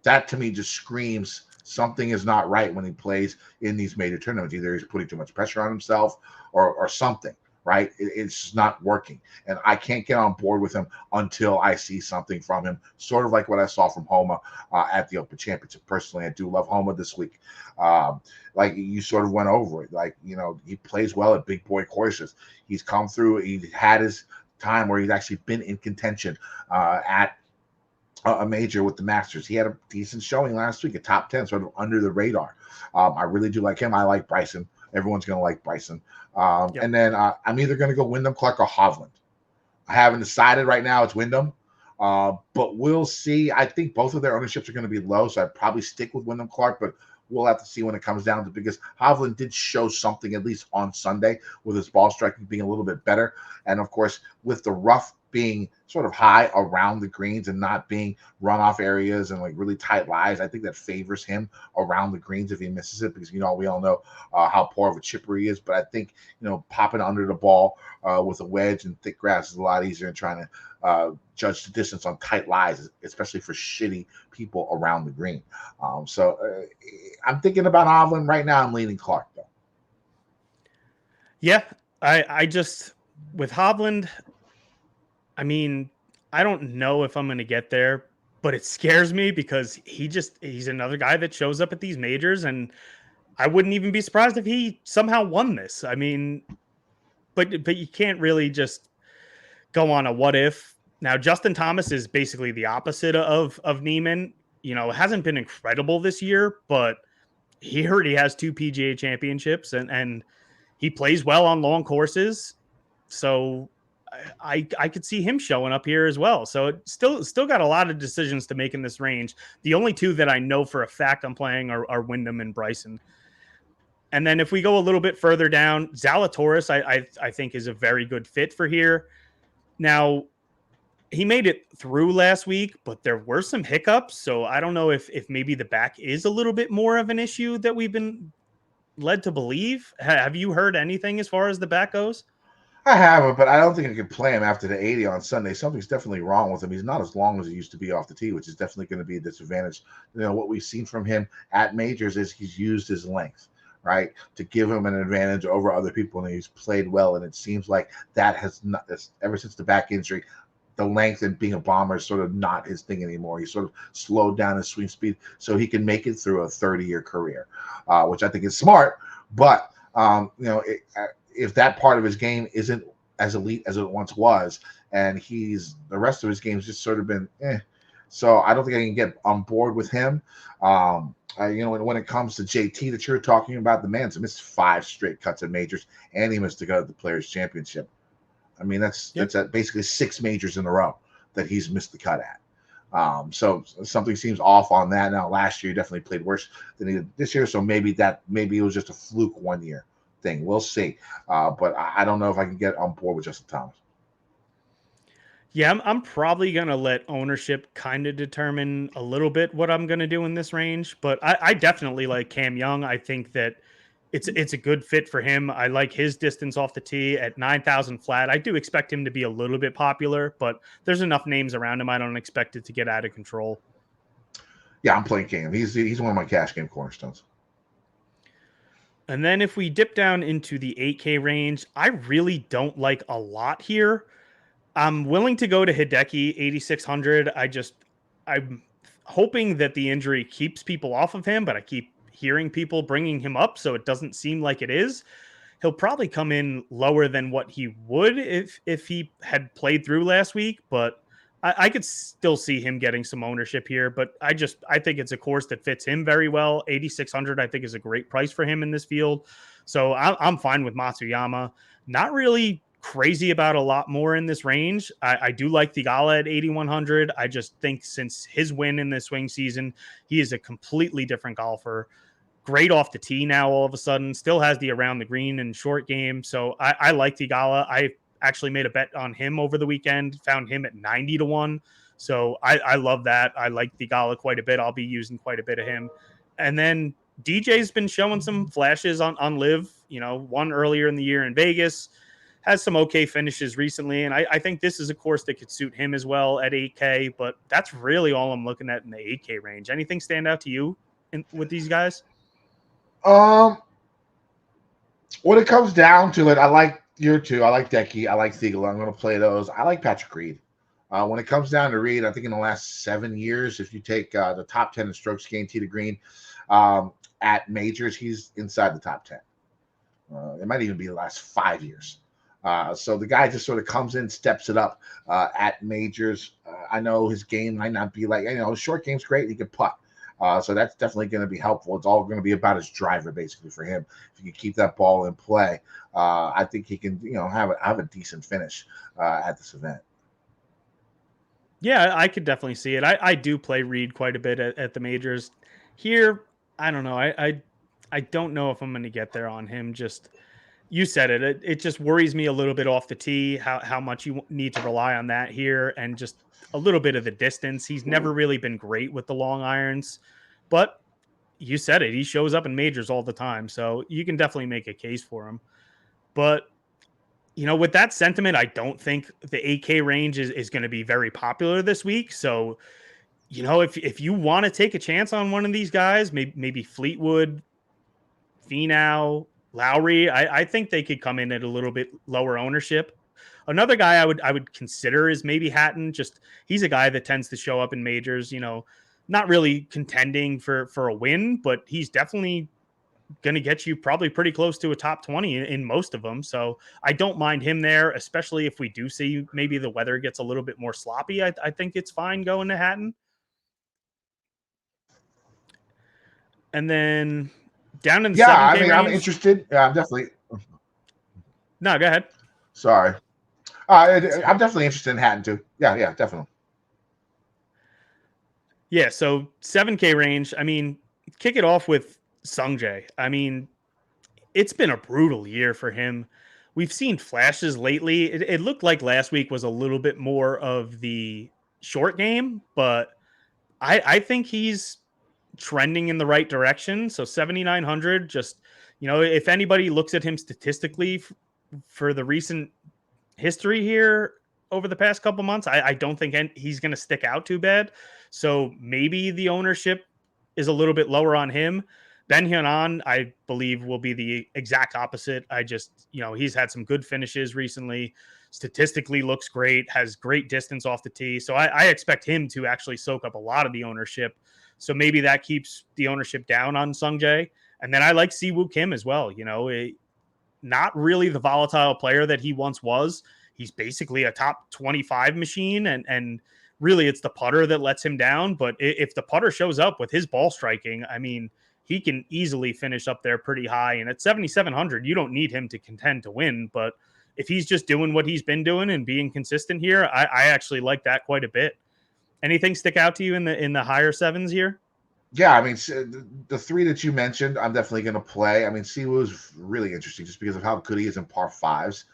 That, to me, just screams something is not right when he plays in these major tournaments. Either he's putting too much pressure on himself or something, right? It's just not working. And I can't get on board with him until I see something from him, sort of like what I saw from Homa at the Open Championship. Personally, I do love Homa this week. Like you sort of went over it. Like, he plays well at big boy courses. He's come through. He had his time where he's actually been in contention at a major with the Masters. He had a decent showing last week, a top 10, sort of under the radar. I really do like him. I like Bryson. Everyone's going to like Bryson. Yep. And then I'm either going to go Wyndham Clark or Hovland. I haven't decided right now. It's Wyndham. But we'll see. I think both of their ownerships are going to be low, so I'd probably stick with Wyndham Clark, but we'll have to see when it comes down to, because Hovland did show something, at least on Sunday, with his ball striking being a little bit better. And, of course, with the rough being sort of high around the greens and not being runoff areas and like really tight lies. I think that favors him around the greens if he misses it, because we all know how poor of a chipper he is. But I think popping under the ball with a wedge and thick grass is a lot easier than trying to judge the distance on tight lies, especially for shitty people around the green. So I'm thinking about Hovland right now. I'm leaning Clark though. Yeah, I just with Hovland, I mean, I don't know if I'm going to get there, but it scares me because he's another guy that shows up at these majors, and I wouldn't even be surprised if he somehow won this. I mean, but you can't really just go on a what if. Now, Justin Thomas is basically the opposite of Neiman. Hasn't been incredible this year, but he already has 2 PGA championships, and he plays well on long courses. So I could see him showing up here as well. So it still got a lot of decisions to make in this range. The only two that I know for a fact I'm playing are Wyndham and Bryson. And then if we go a little bit further down, Zalatoris, I think is a very good fit for here. Now, he made it through last week, but there were some hiccups. So I don't know if maybe the back is a little bit more of an issue that we've been led to believe. Have you heard anything as far as the back goes? I haven't, but I don't think I could play him after the 80 on Sunday. Something's definitely wrong with him. He's not as long as he used to be off the tee, which is definitely going to be a disadvantage. What we've seen from him at majors is he's used his length, right, to give him an advantage over other people, and he's played well. And it seems like that has not, ever since the back injury, the length and being a bomber is sort of not his thing anymore. He sort of slowed down his swing speed so he can make it through a 30-year career, which I think is smart. But if that part of his game isn't as elite as it once was, and the rest of his game's just sort of been so I don't think I can get on board with him. When it comes to JT that you're talking about, the man's missed 5 straight cuts at majors, and he missed to go to the Players Championship. I mean, that's at basically 6 majors in a row that he's missed the cut at. So something seems off on that. Now, last year he definitely played worse than he did this year, so maybe it was just a fluke one year thing. We'll see. But I don't know if I can get on board with Justin Thomas. Yeah, I'm probably going to let ownership kind of determine a little bit what I'm going to do in this range. But I definitely like Cam Young. I think that it's a good fit for him. I like his distance off the tee at 9,000 flat. I do expect him to be a little bit popular, but there's enough names around him. I don't expect it to get out of control. Yeah, I'm playing Cam. He's one of my cash game cornerstones. And then if we dip down into the 8K range, I really don't like a lot here. I'm willing to go to Hideki 8,600. I'm hoping that the injury keeps people off of him, but I keep hearing people bringing him up, so it doesn't seem like it is. He'll probably come in lower than what he would if he had played through last week, but I could still see him getting some ownership here. But I think it's a course that fits him very well. 8,600 I think is a great price for him in this field, so I'm fine with Matsuyama. Not really crazy about a lot more in this range. I do like Theegala at 8,100. I just think since his win in this swing season, he is a completely different golfer. Great off the tee now all of a sudden. Still has the around the green and short game. So I like Theegala. I actually made a bet on him over the weekend, found him at 90-1. So I love that. I like Theegala quite a bit. I'll be using quite a bit of him. And then DJ's been showing some flashes on Live, one earlier in the year in Vegas, has some okay finishes recently. And I think this is a course that could suit him as well at 8K, but that's really all I'm looking at in the 8K range. Anything stand out to you with these guys? When it comes down to it, I like your two. I like Decky. I like Thiegel. I'm going to play those. I like Patrick Reed. When it comes down to Reed, I think in the last 7 years, if you take the top 10 in strokes gained tee to green at majors, he's inside the top 10. It might even be the last 5 years. So the guy just sort of comes in, steps it up at majors. I know his game might not be like, his short game's great. He can putt. So that's definitely going to be helpful. It's all going to be about his driver, basically, for him. If he can keep that ball in play, I think he can, have a decent finish at this event. Yeah, I could definitely see it. I do play Reed quite a bit at the majors. Here, I don't know. I don't know if I'm going to get there on him. Just You said it. It just worries me a little bit off the tee, how much you need to rely on that here, and just a little bit of the distance. He's never really been great with the long irons, but you said it. He shows up in majors all the time, so you can definitely make a case for him. But with that sentiment, I don't think the 8K range is going to be very popular this week. So, if you want to take a chance on one of these guys, maybe Fleetwood, Finau, Lowry, I think they could come in at a little bit lower ownership. Another guy I would consider is maybe Hatton. Just he's a guy that tends to show up in majors. Not really contending for a win, but he's definitely going to get you probably pretty close to a top 20 in most of them. So I don't mind him there, especially if we do see maybe the weather gets a little bit more sloppy. I think it's fine going to Hatton. And then down in the Yeah, I 7K mean, I'm range. interested. Yeah, I'm definitely. No, go ahead. Sorry. I'm definitely interested in Hatton too. Yeah, definitely. Yeah, so 7K range. I mean, kick it off with Sungjae. I mean, it's been a brutal year for him. We've seen flashes lately. It looked like last week was a little bit more of the short game, but I think he's trending in the right direction. So 7,900, just, if anybody looks at him statistically for the recent history here over the past couple months, I don't think he's going to stick out too bad. So maybe the ownership is a little bit lower on him. Ben Hyunan, I believe, will be the exact opposite. I just, he's had some good finishes recently. Statistically looks great, has great distance off the tee. So I expect him to actually soak up a lot of the ownership. So maybe that keeps the ownership down on Sungjae. And then I like Siwoo Kim as well. Not really the volatile player that he once was. He's basically a top 25 machine, and really it's the putter that lets him down. But if the putter shows up with his ball striking, I mean, he can easily finish up there pretty high. And at 7,700, you don't need him to contend to win. But if he's just doing what he's been doing and being consistent here, I actually like that quite a bit. Anything stick out to you in the higher sevens here? Yeah, I mean, the three that you mentioned, I'm definitely going to play. I mean, Siwoo is really interesting just because of how good he is in par fives.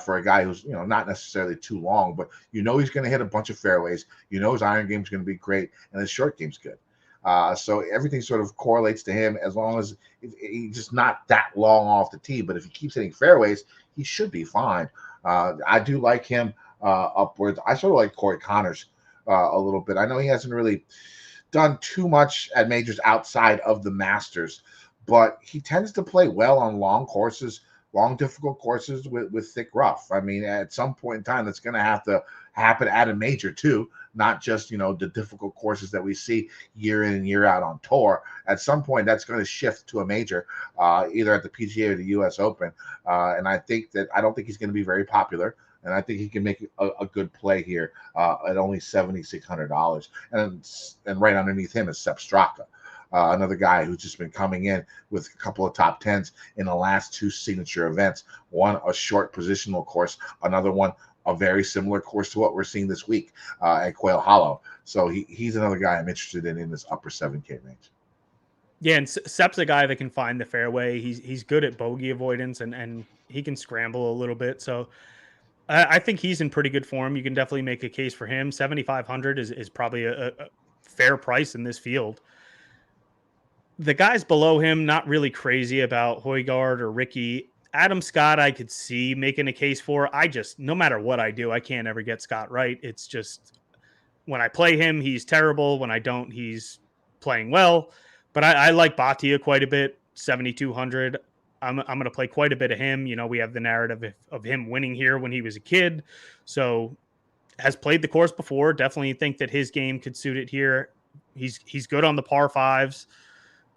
For a guy who's not necessarily too long, but he's going to hit a bunch of fairways. His iron game's going to be great, and his short game's good. So everything sort of correlates to him as long as he's just not that long off the tee. But if he keeps hitting fairways, he should be fine. I do like him upwards. I sort of like Corey Connors a little bit. I know he hasn't really done too much at majors outside of the Masters, but he tends to play well on long courses, long difficult courses with thick rough. I mean, at some point in time, that's going to have to happen at a major too, not just the difficult courses that we see year in and year out on tour. At some point, that's going to shift to a major, either at the PGA or the U.S. Open. And I don't think he's going to be very popular. And I think he can make a good play here at only $7,600. And right underneath him is Sepp Straka, another guy who's just been coming in with a couple of top tens in the last two signature events. One, a short positional course, another one, a very similar course to what we're seeing this week at Quail Hollow. So he's another guy I'm interested in this upper 7K range. Yeah, and Sepp's a guy that can find the fairway. He's good at bogey avoidance, and he can scramble a little bit. So I think he's in pretty good form. You can definitely make a case for him. 7,500 is probably a fair price in this field. The guys below him, not really crazy about Højgaard or Ricky. Adam Scott, I could see making a case for. No matter what I do, I can't ever get Scott right. It's just when I play him, he's terrible. When I don't, he's playing well. But I like Bhatia quite a bit, 7,200. I'm going to play quite a bit of him. We have the narrative of him winning here when he was a kid. So has played the course before. Definitely think that his game could suit it here. He's good on the par fives,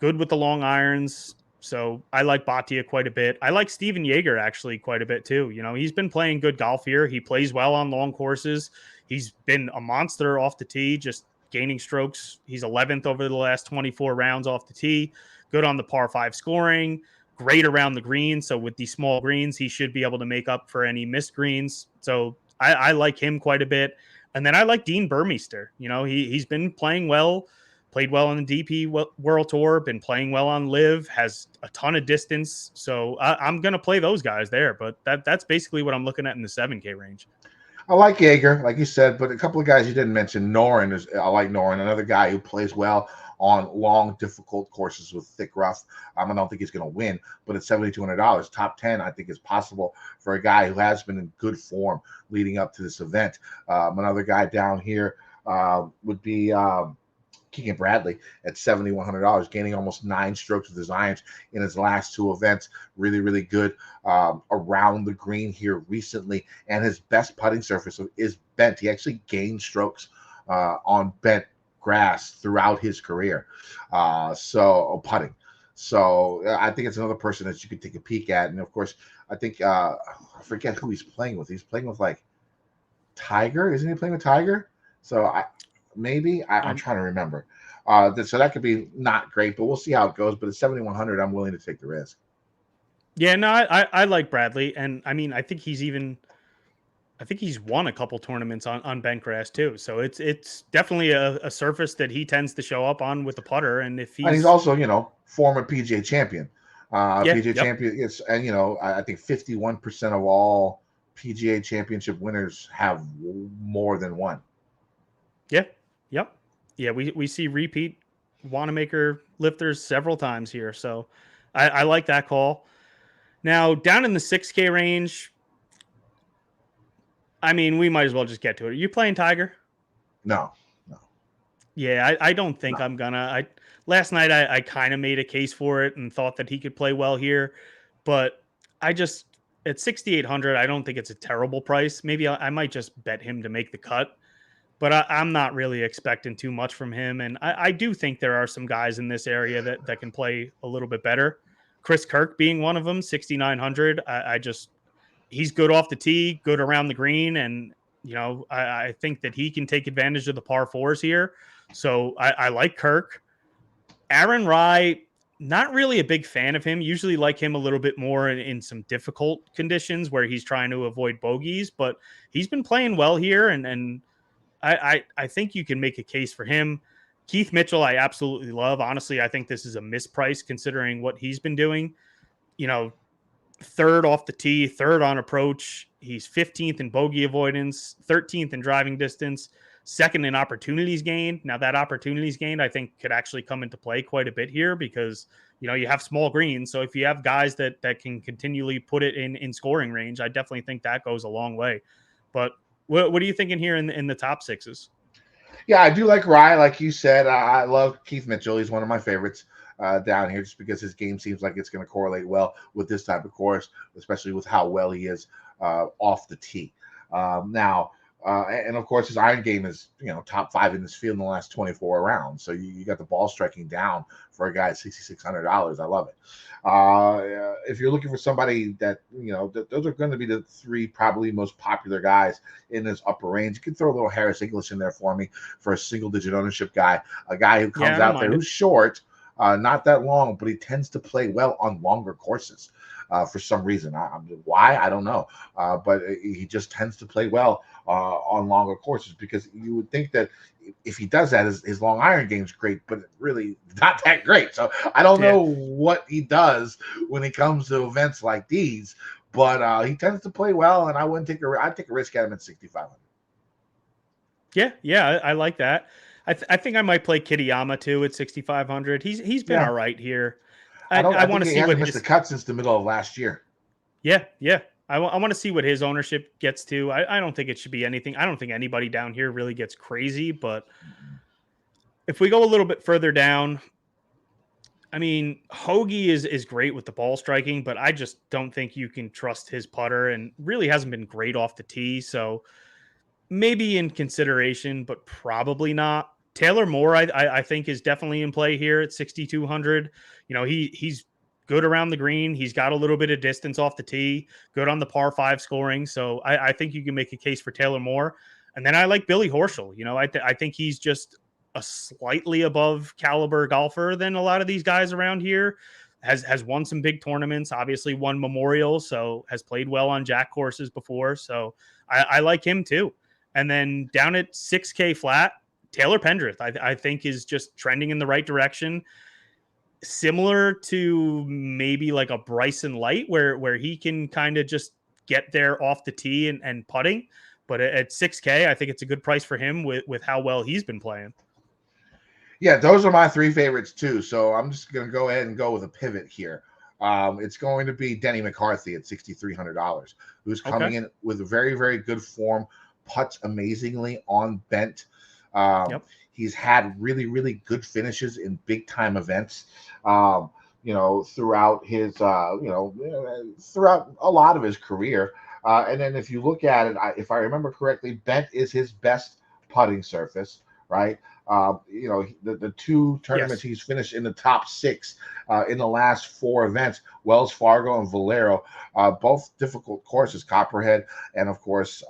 good with the long irons. So I like Bhatia quite a bit. I like Steven Yeager actually quite a bit too. He's been playing good golf here. He plays well on long courses. He's been a monster off the tee, just gaining strokes. He's 11th over the last 24 rounds off the tee. Good on the par five scoring. Great around the green. So with these small greens, he should be able to make up for any missed greens. So I like him quite a bit. And then I like Dean Burmeister. He's been playing well played well on the DP World Tour, been playing well on Live, has a ton of distance. So I'm going to play those guys there. But that's basically what I'm looking at in the 7K range. I like Jaeger, like you said, but a couple of guys you didn't mention. Noren I like Noren, another guy who plays well on long, difficult courses with thick rough. I don't think he's going to win, but at $7,200, top 10, I think is possible for a guy who has been in good form leading up to this event. Another guy down here would be Keegan Bradley at $7,100, gaining almost 9 strokes with his irons in his last 2 events. Really, really good around the green here recently, and his best putting surface is bent. He actually gained strokes on bent grass throughout his career. Putting. So I think it's another person that you could take a peek at. And of course, I think I forget who he's playing with. He's playing with like Tiger. Isn't he playing with Tiger? So I'm trying to remember. So that could be not great, but we'll see how it goes. But at 7,100, I'm willing to take the risk. Yeah, no, I like Bradley, and I mean, I think he's won a couple tournaments on bent grass too. So it's definitely a surface that he tends to show up on with the putter. And if he's also, former PGA champion. Champion. I think 51% of all PGA championship winners have more than one. Yeah. Yep. Yeah. We see repeat Wanamaker lifters several times here. So I like that call. Now down in the 6K range, I mean, we might as well just get to it. Are you playing Tiger? No. Yeah, I don't think I'm gonna. Last night I kind of made a case for it and thought that he could play well here, but I just at 6,800, I don't think it's a terrible price. Maybe I might just bet him to make the cut, but I'm not really expecting too much from him. And I do think there are some guys in this area that can play a little bit better. Chris Kirk being one of them, 6,900. He's good off the tee, good around the green, and I think that he can take advantage of the par 4s here. So I like Kirk. Aaron Rye, not really a big fan of him. Usually like him a little bit more in some difficult conditions where he's trying to avoid bogeys, but he's been playing well here, and I think you can make a case for him. Keith Mitchell, I absolutely love. Honestly, I think this is a misprice considering what he's been doing. Third off the tee, third on approach. He's 15th in bogey avoidance, 13th in driving distance, second in opportunities gained. Now that opportunities gained, I think could actually come into play quite a bit here because, you have small greens. So if you have guys that can continually put it in scoring range, I definitely think that goes a long way. But what are you thinking here in the top 6s? Yeah, I do like Rye, like you said. I love Keith Mitchell. He's one of my favorites down here just because his game seems like it's going to correlate well with this type of course, especially with how well he is off the tee. And of course, his iron game is, top 5 in this field in the last 24 rounds. So you got the ball striking down for a guy at $6,600. I love it. If you're looking for somebody that, those are going to be the 3 probably most popular guys in this upper range. You can throw a little Harris English in there for me for a single-digit ownership guy, a guy who comes out there who's short, not that long, but he tends to play well on longer courses. For some reason. Why? I don't know. But he just tends to play well on longer courses because you would think that if he does that, his long iron game is great, but really not that great. So I don't know what he does when it comes to events like these, but he tends to play well, and I'd take a risk at him at 6,500. Yeah, I like that. I think I might play Kitayama too at 6,500. He's been all right here. I want to see what missed the cut since the middle of last year. Yeah. I want to see what his ownership gets to. I don't think it should be anything. I don't think anybody down here really gets crazy, but if we go a little bit further down, I mean, Hoagie is great with the ball striking, but I just don't think you can trust his putter and really hasn't been great off the tee. So maybe in consideration, but probably not. Taylor Moore, I think, is definitely in play here at 6,200. He's good around the green. He's got a little bit of distance off the tee, good on the par 5 scoring. So I think you can make a case for Taylor Moore. And then I like Billy Horschel. I think he's just a slightly above caliber golfer than a lot of these guys around here. Has won some big tournaments, obviously won Memorial, so has played well on Jack courses before. So I like him too. And then down at 6K flat, Taylor Pendrith, I think, is just trending in the right direction. Similar to maybe like a Bryson Light, where he can kind of just get there off the tee and putting. But at 6K, I think it's a good price for him with how well he's been playing. Yeah, those are my three favorites too. So I'm just going to go ahead and go with a pivot here. It's going to be Denny McCarthy at $6,300, who's coming in with a very, very good form, putts amazingly on bent. Yep. He's had really, really good finishes in big time events. Throughout his, throughout a lot of his career. And then if you look at it, if I remember correctly, bent is his best putting surface, right? The two tournaments he's finished in the top 6 in the last 4 events, Wells Fargo and Valero, both difficult courses, Copperhead and, of course,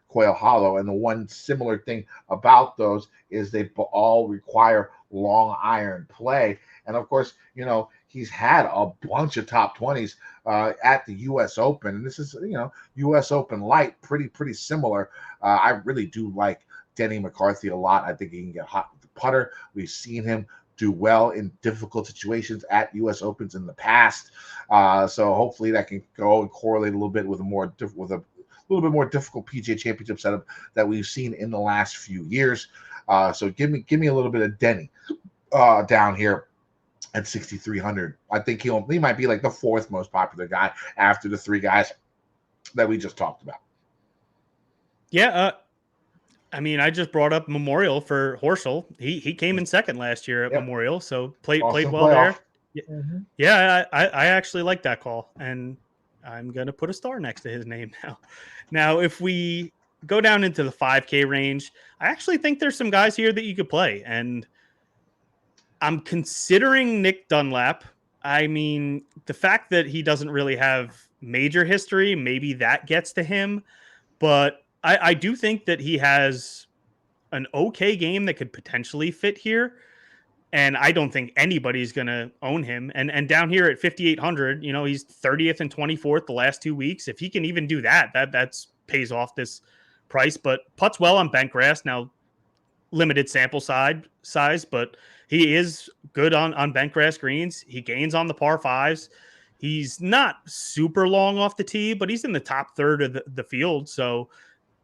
Quail Hollow. And the one similar thing about those is they all require long iron play. And, of course, he's had a bunch of top 20s at the U.S. Open. And this is, U.S. Open light, pretty similar. I really do like Denny McCarthy a lot. I think he can get hot with the putter. We've seen him do well in difficult situations at U.S. Opens in the past. So hopefully that can go and correlate a little bit with a little bit more difficult PGA Championship setup that we've seen in the last few years. So give me a little bit of Denny down here at 6,300. I think he might be like the 4th most popular guy after the 3 guys that we just talked about. Yeah. I just brought up Memorial for Horschel. He came in 2nd last year at Memorial, so played well playoff there. Yeah, I actually like that call, and I'm gonna put a star next to his name now. Now, if we go down into the 5K range, I actually think there's some guys here that you could play, and I'm considering Nick Dunlap. The fact that he doesn't really have major history, maybe that gets to him, but I do think that he has an okay game that could potentially fit here. And I don't think anybody's going to own him. And down here at 5,800, he's 30th and 24th the last 2 weeks. If he can even do that's pays off this price. But putts well on bent grass. Now, limited sample size, but he is good on bent grass greens. He gains on the par 5s. He's not super long off the tee, but he's in the top third of the field. So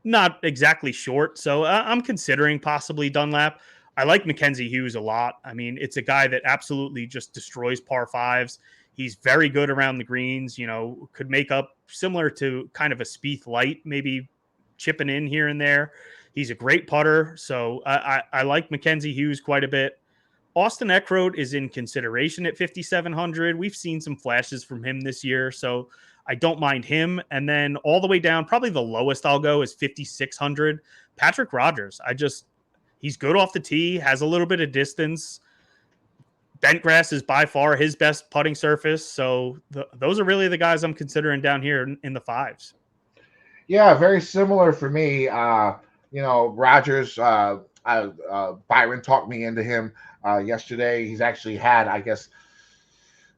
not exactly short. So I'm considering possibly Dunlap. I like Mackenzie Hughes a lot. It's a guy that absolutely just destroys par 5s. He's very good around the greens, could make up similar to kind of a Spieth light, maybe chipping in here and there. He's a great putter. So I like Mackenzie Hughes quite a bit. Austin Eckroat is in consideration at 5,700. We've seen some flashes from him this year, so I don't mind him. And then all the way down, probably the lowest I'll go is 5,600. Patrick Rogers. He's good off the tee, has a little bit of distance. Bent grass is by far his best putting surface. So those are really the guys I'm considering down here in the 5s. Yeah, very similar for me. Rogers, Byron talked me into him yesterday. He's actually had, I guess,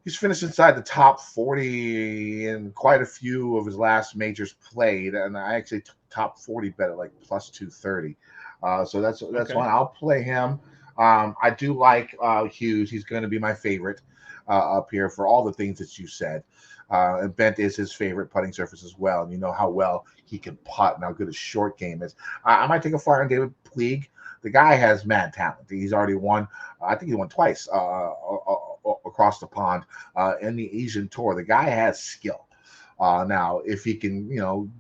he's finished inside the top 40 in quite a few of his last majors played. And I actually took top 40 bet at like plus 230. So that's okay. Fine. I'll play him. I do like Hughes. He's going to be my favorite up here for all the things that you said. And bent is his favorite putting surface as well. And you know how well he can putt and how good his short game is. I might take a flyer on David Puig. The guy has mad talent. He's already won. I think he won twice across the pond in the Asian Tour. The guy has skill. Now, if he can,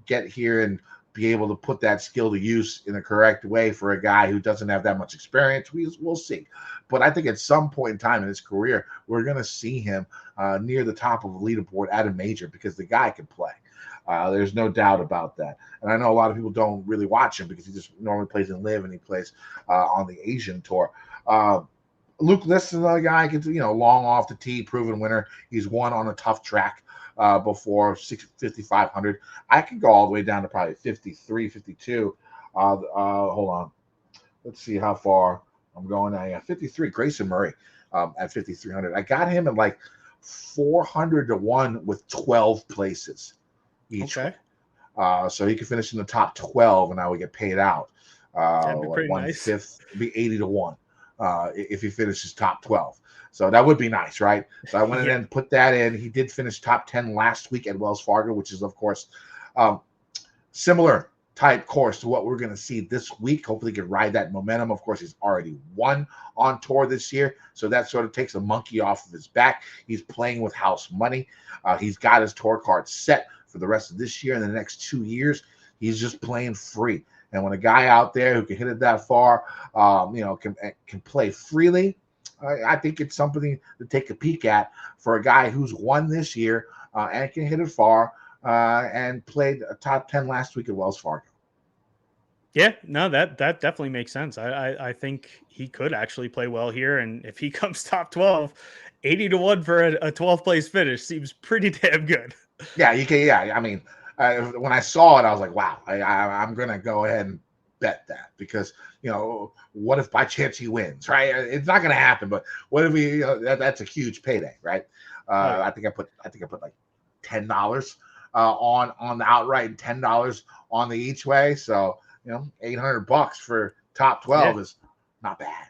get here and be able to put that skill to use in a correct way for a guy who doesn't have that much experience, we'll see. But I think at some point in time in his career, we're going to see him near the top of the leaderboard at a major because the guy can play. There's no doubt about that. And I know a lot of people don't really watch him because he just normally plays in LIV and he plays on the Asian Tour. Luke List is another guy, gets long off the tee, proven winner. He's won on a tough track before 5,500. I could go all the way down to probably 53, 52. Hold on. Let's see how far I'm going now. Yeah, 53. Grayson Murray at 5,300. I got him at like 400 to 1 with 12 places each. Okay. So he could finish in the top 12 and I would get paid out. That'd be pretty one nice. fifth, it'd be 80 to 1 if he finishes top 12. So that would be nice, right? So I went in Yeah. and put that in. He did finish top 10 last week at Wells Fargo, which is, of course, similar type course to what we're going to see this week. Hopefully, he can ride that momentum. Of course, he's already won on tour this year, so that sort of takes a monkey off of his back. He's playing with house money. He's got his tour card set for the rest of this year and the next 2 years. He's just playing free. And when a guy out there who can hit it that far, can play freely, I think it's something to take a peek at for a guy who's won this year and can hit it far and played a top 10 last week at Wells Fargo. Yeah, no, that definitely makes sense. I think he could actually play well here, and if he comes top 12, 80 to 1 for a 12th place finish seems pretty damn good. Yeah, you can. Yeah, I mean, when I saw it, I was like, wow, I'm gonna go ahead and bet that because what if by chance he wins? Right? It's not gonna happen, but what if he? That's a huge payday, right? Yeah. I think I put like $10 on the outright and $10 on the each way. So $800 for top 12 is not bad.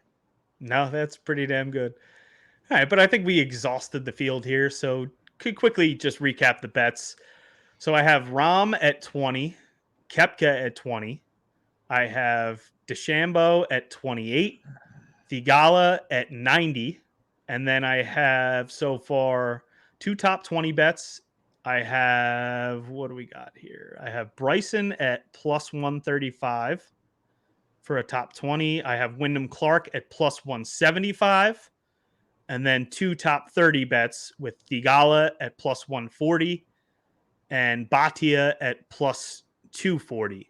No, that's pretty damn good. All right, but I think we exhausted the field here, so could quickly just recap the bets. So I have Rahm at 20, Kepka at 20. I have DeChambeau at 28, Thigala at 90, and then I have so far two top 20 bets. I have, what do we got here? I have Bryson at plus 135 for a top 20. I have Wyndham Clark at plus 175. And then two top 30 bets with Thigala at plus 140 and Bhatia at plus 240.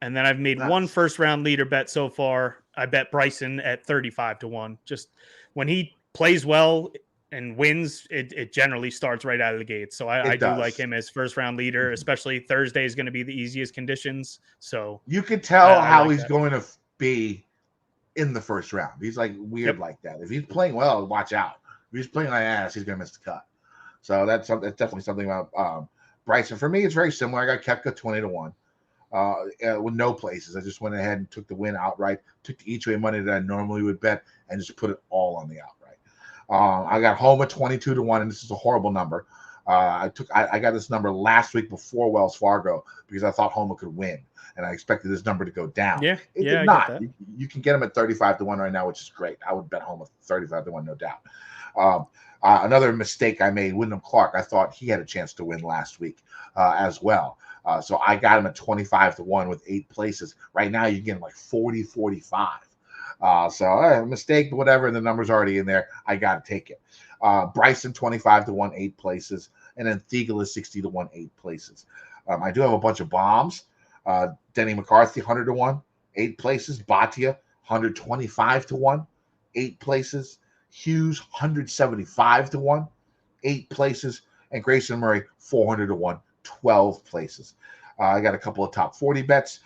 And then I've made one Nice. first round leader bet so far. I bet Bryson at 35 to 1. Just when he plays well and wins, it generally starts right out of the gate. So I It do like does. him as first round leader, Mhm. especially Thursday is going to be the easiest conditions. So You could tell I how like he's that. going to be in the first round. He's like weird Yep. like that. If he's playing well, watch out. If he's playing like ass, he's gonna miss the cut. So that's definitely something about Bryson. For me, it's very similar. I got Kepka 20 to 1 with no places. I just went ahead and took the win outright, took the each way money that I normally would bet, and just put it all on the outright. I got Homa 22 to 1, and this is a horrible number. I got this number last week before Wells Fargo because I thought Homa could win, and I expected this number to go down. Yeah. It Yeah, did I get not. that. You can get him at 35 to 1 right now, which is great. I would bet Homa 35 to 1, no doubt. Another mistake I made, Wyndham Clark. I thought he had a chance to win last week as well. So I got him at 25 to 1 with 8 places. Right now, you get him like 40, 45. So mistake, whatever. The number's already in there. I got to take it. Bryson 25 to 1, 8 places. And then Thigala 60 to 1, 8 places. I do have a bunch of bombs. Denny McCarthy 100 to 1, 8 places. Bhatia 125 to 1, 8 places. Hughes 175 to 1, 8 places. And Grayson Murray 400 to 1, 12 places. I got a couple of top 40 bets.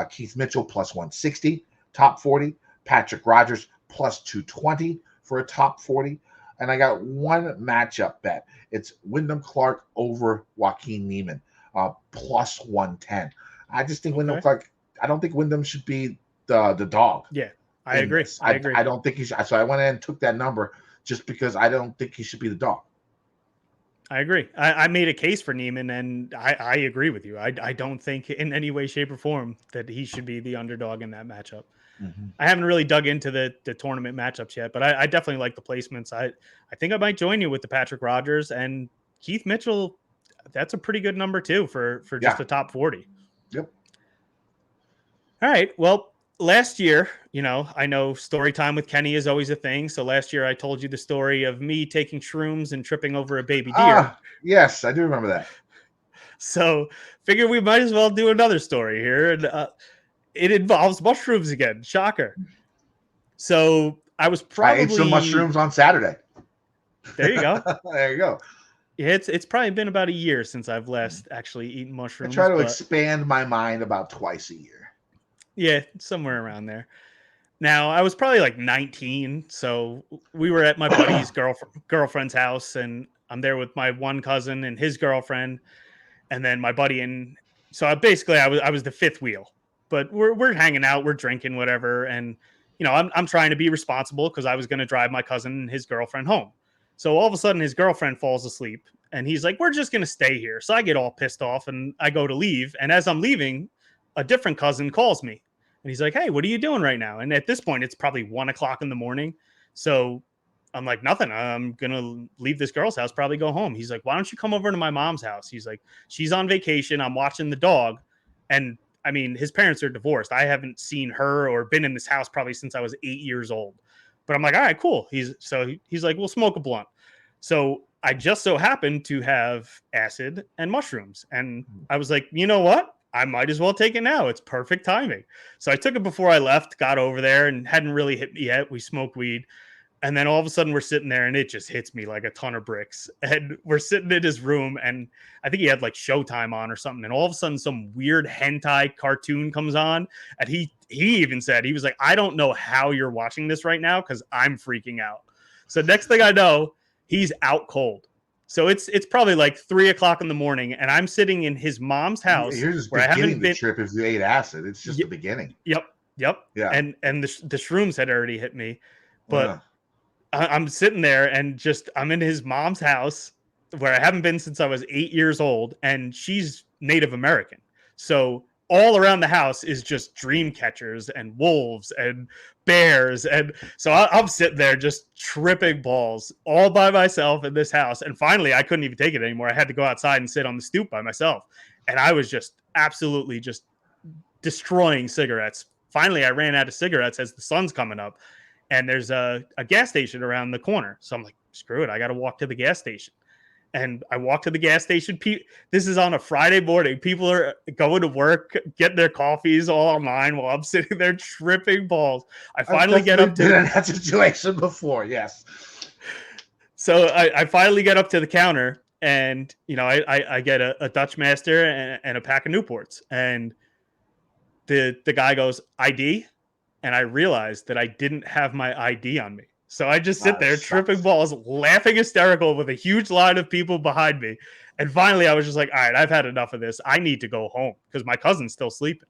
Keith Mitchell plus 160, top 40. Patrick Rogers plus 220 for a top 40. And I got one matchup bet. It's Wyndham Clark over Joaquin Niemann, plus 110. I just think Wyndham Okay. Clark, I don't think Wyndham should be the dog Yeah, I in agree. this. I agree. I don't think he should. So I went in and took that number just because I don't think he should be the dog. I agree. I made a case for Neiman, and I agree with you. I don't think in any way, shape, or form that he should be the underdog in that matchup. Mm-hmm. I haven't really dug into the tournament matchups yet, but I definitely like the placements. I think I might join you with the Patrick Rogers and Keith Mitchell. That's a pretty good number too for just Yeah. a top 40. Yep. All right. Well, last year, I know story time with Kenny is always a thing. So last year I told you the story of me taking shrooms and tripping over a baby deer. Yes, I do remember that. So figure we might as well do another story here. And it involves mushrooms again. Shocker. So I was I ate some probably, mushrooms on Saturday. there you go. There you go. Yeah, it's probably been about a year since I've last actually eaten I try mushrooms, to but expand my mind about twice a year. yeah, somewhere around there. Now, I was probably like 19, so we were at my buddy's girlfriend's house, and I'm there with my one cousin and his girlfriend, and then my buddy, and so basically I was the fifth wheel. but we're hanging out, we're drinking, whatever. And, you know, I'm trying to be responsible because I was going to drive my cousin and his girlfriend home. So all of a sudden his girlfriend falls asleep and he's like, we're just going to stay here. So I get all pissed off and I go to leave. And as I'm leaving, a different cousin calls me and he's like, hey, what are you doing right now? And at this point, it's probably 1 o'clock in the morning. So I'm like, nothing. I'm going to leave this girl's house, probably go home. He's like, why don't you come over to my mom's house? He's like, she's on vacation. I'm watching the dog. And I mean, his parents are divorced. I haven't seen her or been in this house probably since I was 8 years old. But I'm like, all right, cool. He's like, we'll smoke a blunt. So I just so happened to have acid and mushrooms. And I was like, you know what? I might as well take it now. It's perfect timing. So I took it before I left, got over there and hadn't really hit me yet. We smoked weed. And then all of a sudden we're sitting there and it just hits me like a ton of bricks. And we're sitting in his room and I think he had like Showtime on or something. And all of a sudden some weird hentai cartoon comes on. And he even said, he was like, I don't know how you're watching this right now because I'm freaking out. So next thing I know, he's out cold. So it's probably like 3 o'clock in the morning and I'm sitting in his mom's house. You're just where beginning the trip if you ate acid. It's just the beginning. Yep. Yeah. And the shrooms had already hit me. But I'm sitting there and just I'm in his mom's house where I haven't been since I was 8 years old. And she's Native American. So all around the house is just dream catchers and wolves and bears. And so I'm sitting there just tripping balls all by myself in this house. And finally, I couldn't even take it anymore. I had to go outside and sit on the stoop by myself. And I was just absolutely just destroying cigarettes. Finally, I ran out of cigarettes as the sun's coming up. And there's a gas station around the corner. So I'm like, screw it. I got to walk to the gas station. And I walk to the gas station. This is on a Friday morning. People are going to work, getting their coffees all online while I'm sitting there tripping balls. I finally get up to that situation before. Yes. So I finally get up to the counter and, you know, I get a Dutch Master and a pack of Newports. And the guy goes, ID? And I realized that I didn't have my ID on me. So I just sit there tripping balls, laughing hysterical with a huge line of people behind me. And finally, I was just like, all right, I've had enough of this. I need to go home because my cousin's still sleeping.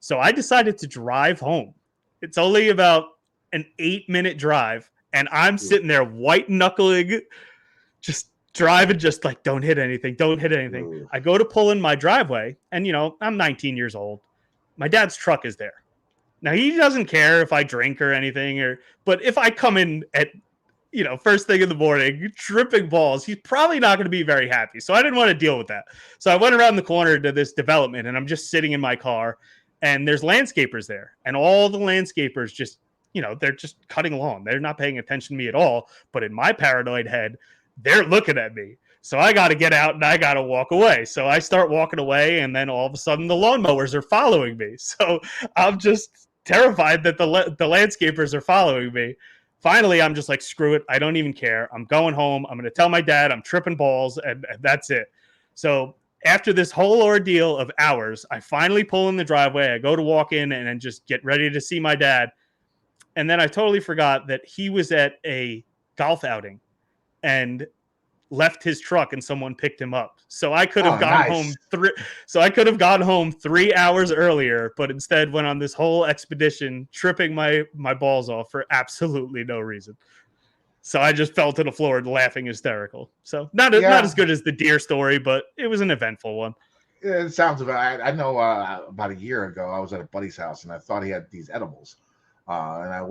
So I decided to drive home. It's only about an 8-minute drive. And I'm sitting there white knuckling, just driving, just like, don't hit anything. Don't hit anything. Ooh. I go to pull in my driveway. And, you know, I'm 19 years old. My dad's truck is there. Now, he doesn't care if I drink or anything, but if I come in at, you know, first thing in the morning, tripping balls, he's probably not going to be very happy. So I didn't want to deal with that. So I went around the corner to this development and I'm just sitting in my car and there's landscapers there. And all the landscapers just, you know, they're just cutting lawn. They're not paying attention to me at all. But in my paranoid head, they're looking at me. So I got to get out and I got to walk away. So I start walking away and then all of a sudden the lawnmowers are following me. So I'm just terrified that the landscapers are following me. Finally, I'm just like, screw it. I don't even care. I'm going home. I'm going to tell my dad I'm tripping balls and that's it. So after this whole ordeal of hours, I finally pull in the driveway. I go to walk in and then just get ready to see my dad. And then I totally forgot that he was at a golf outing and left his truck and someone picked him up. So I could have gone home 3 hours earlier, but instead went on this whole expedition tripping my balls off for absolutely no reason. So I just fell to the floor laughing hysterical. So not as good as the deer story, but it was an eventful one. Yeah, it sounds about. I know about a year ago I was at a buddy's house and I thought he had these edibles, and I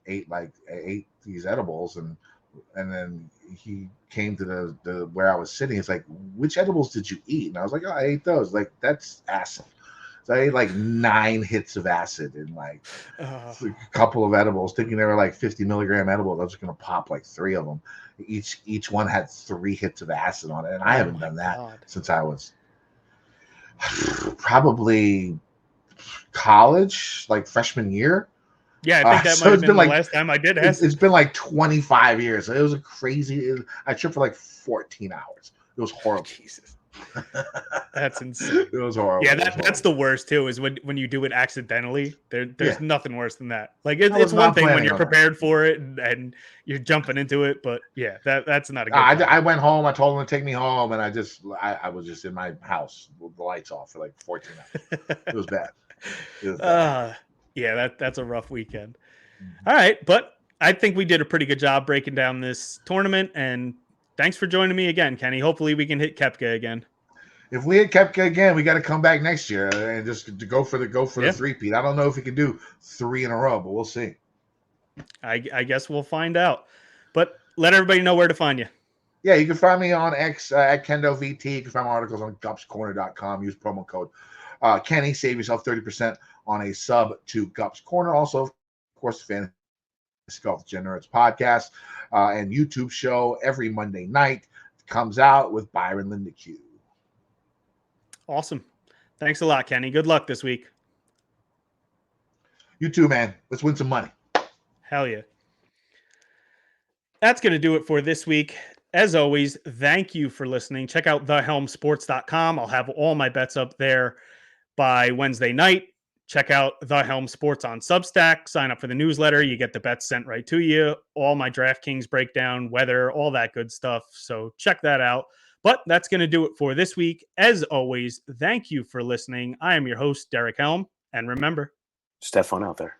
ate these edibles and then he came to the where I was sitting. It's like, which edibles did you eat? And I was like, oh, I ate those. Like, that's acid. So I ate like 9 hits of acid and like a couple of edibles, thinking they were like 50 milligram edibles. I was going to pop like 3 of them. Each one had 3 hits of acid on it. And I haven't done that since I was probably college, like freshman year. Yeah, I think that might have been the last time I did acid. It's been like 25 years. It was a crazy. I tripped for like 14 hours. It was horrible. Jesus. That's insane. It was horrible. Yeah, It was that's horrible. the worst too. Is when you do it accidentally. There's Yeah. nothing worse than that. Like I it's was one not thing when planning you're on that. prepared for it and you're jumping into it, but yeah, that's not a good time. I went home. I told him to take me home, and I was just in my house with the lights off for like 14 hours. It was bad. It was bad. Yeah, that's a rough weekend. Mhm. All right, but I think we did a pretty good job breaking down this tournament, and thanks for joining me again, Kenny. Hopefully we can hit Koepka again. If we had Koepka again, we got to come back next year and just to go for the three-peat. I don't know if we can do 3 in a row, but we'll see. I guess we'll find out. But let everybody know where to find you. Yeah, you can find me on X at KendoVT. You can find my articles on gupscorner.com. Use promo code Kenny. Save yourself 30% on a sub to Gups Corner. Also, of course, the Fantasy Golf Degenerates podcast and YouTube show every Monday night. It comes out with Byron Lindeque. Awesome. Thanks a lot, Kenny. Good luck this week. You too, man. Let's win some money. Hell yeah. That's going to do it for this week. As always, thank you for listening. Check out thehelmsports.com. I'll have all my bets up there by Wednesday night. Check out The Helm Sports on Substack. Sign up for the newsletter. You get the bets sent right to you. All my Draftkings breakdown, weather, all that good stuff. So check that out. But that's going to do it for this week. As always, thank you for listening. I am your host, Derek Helm. And remember, just have fun out there.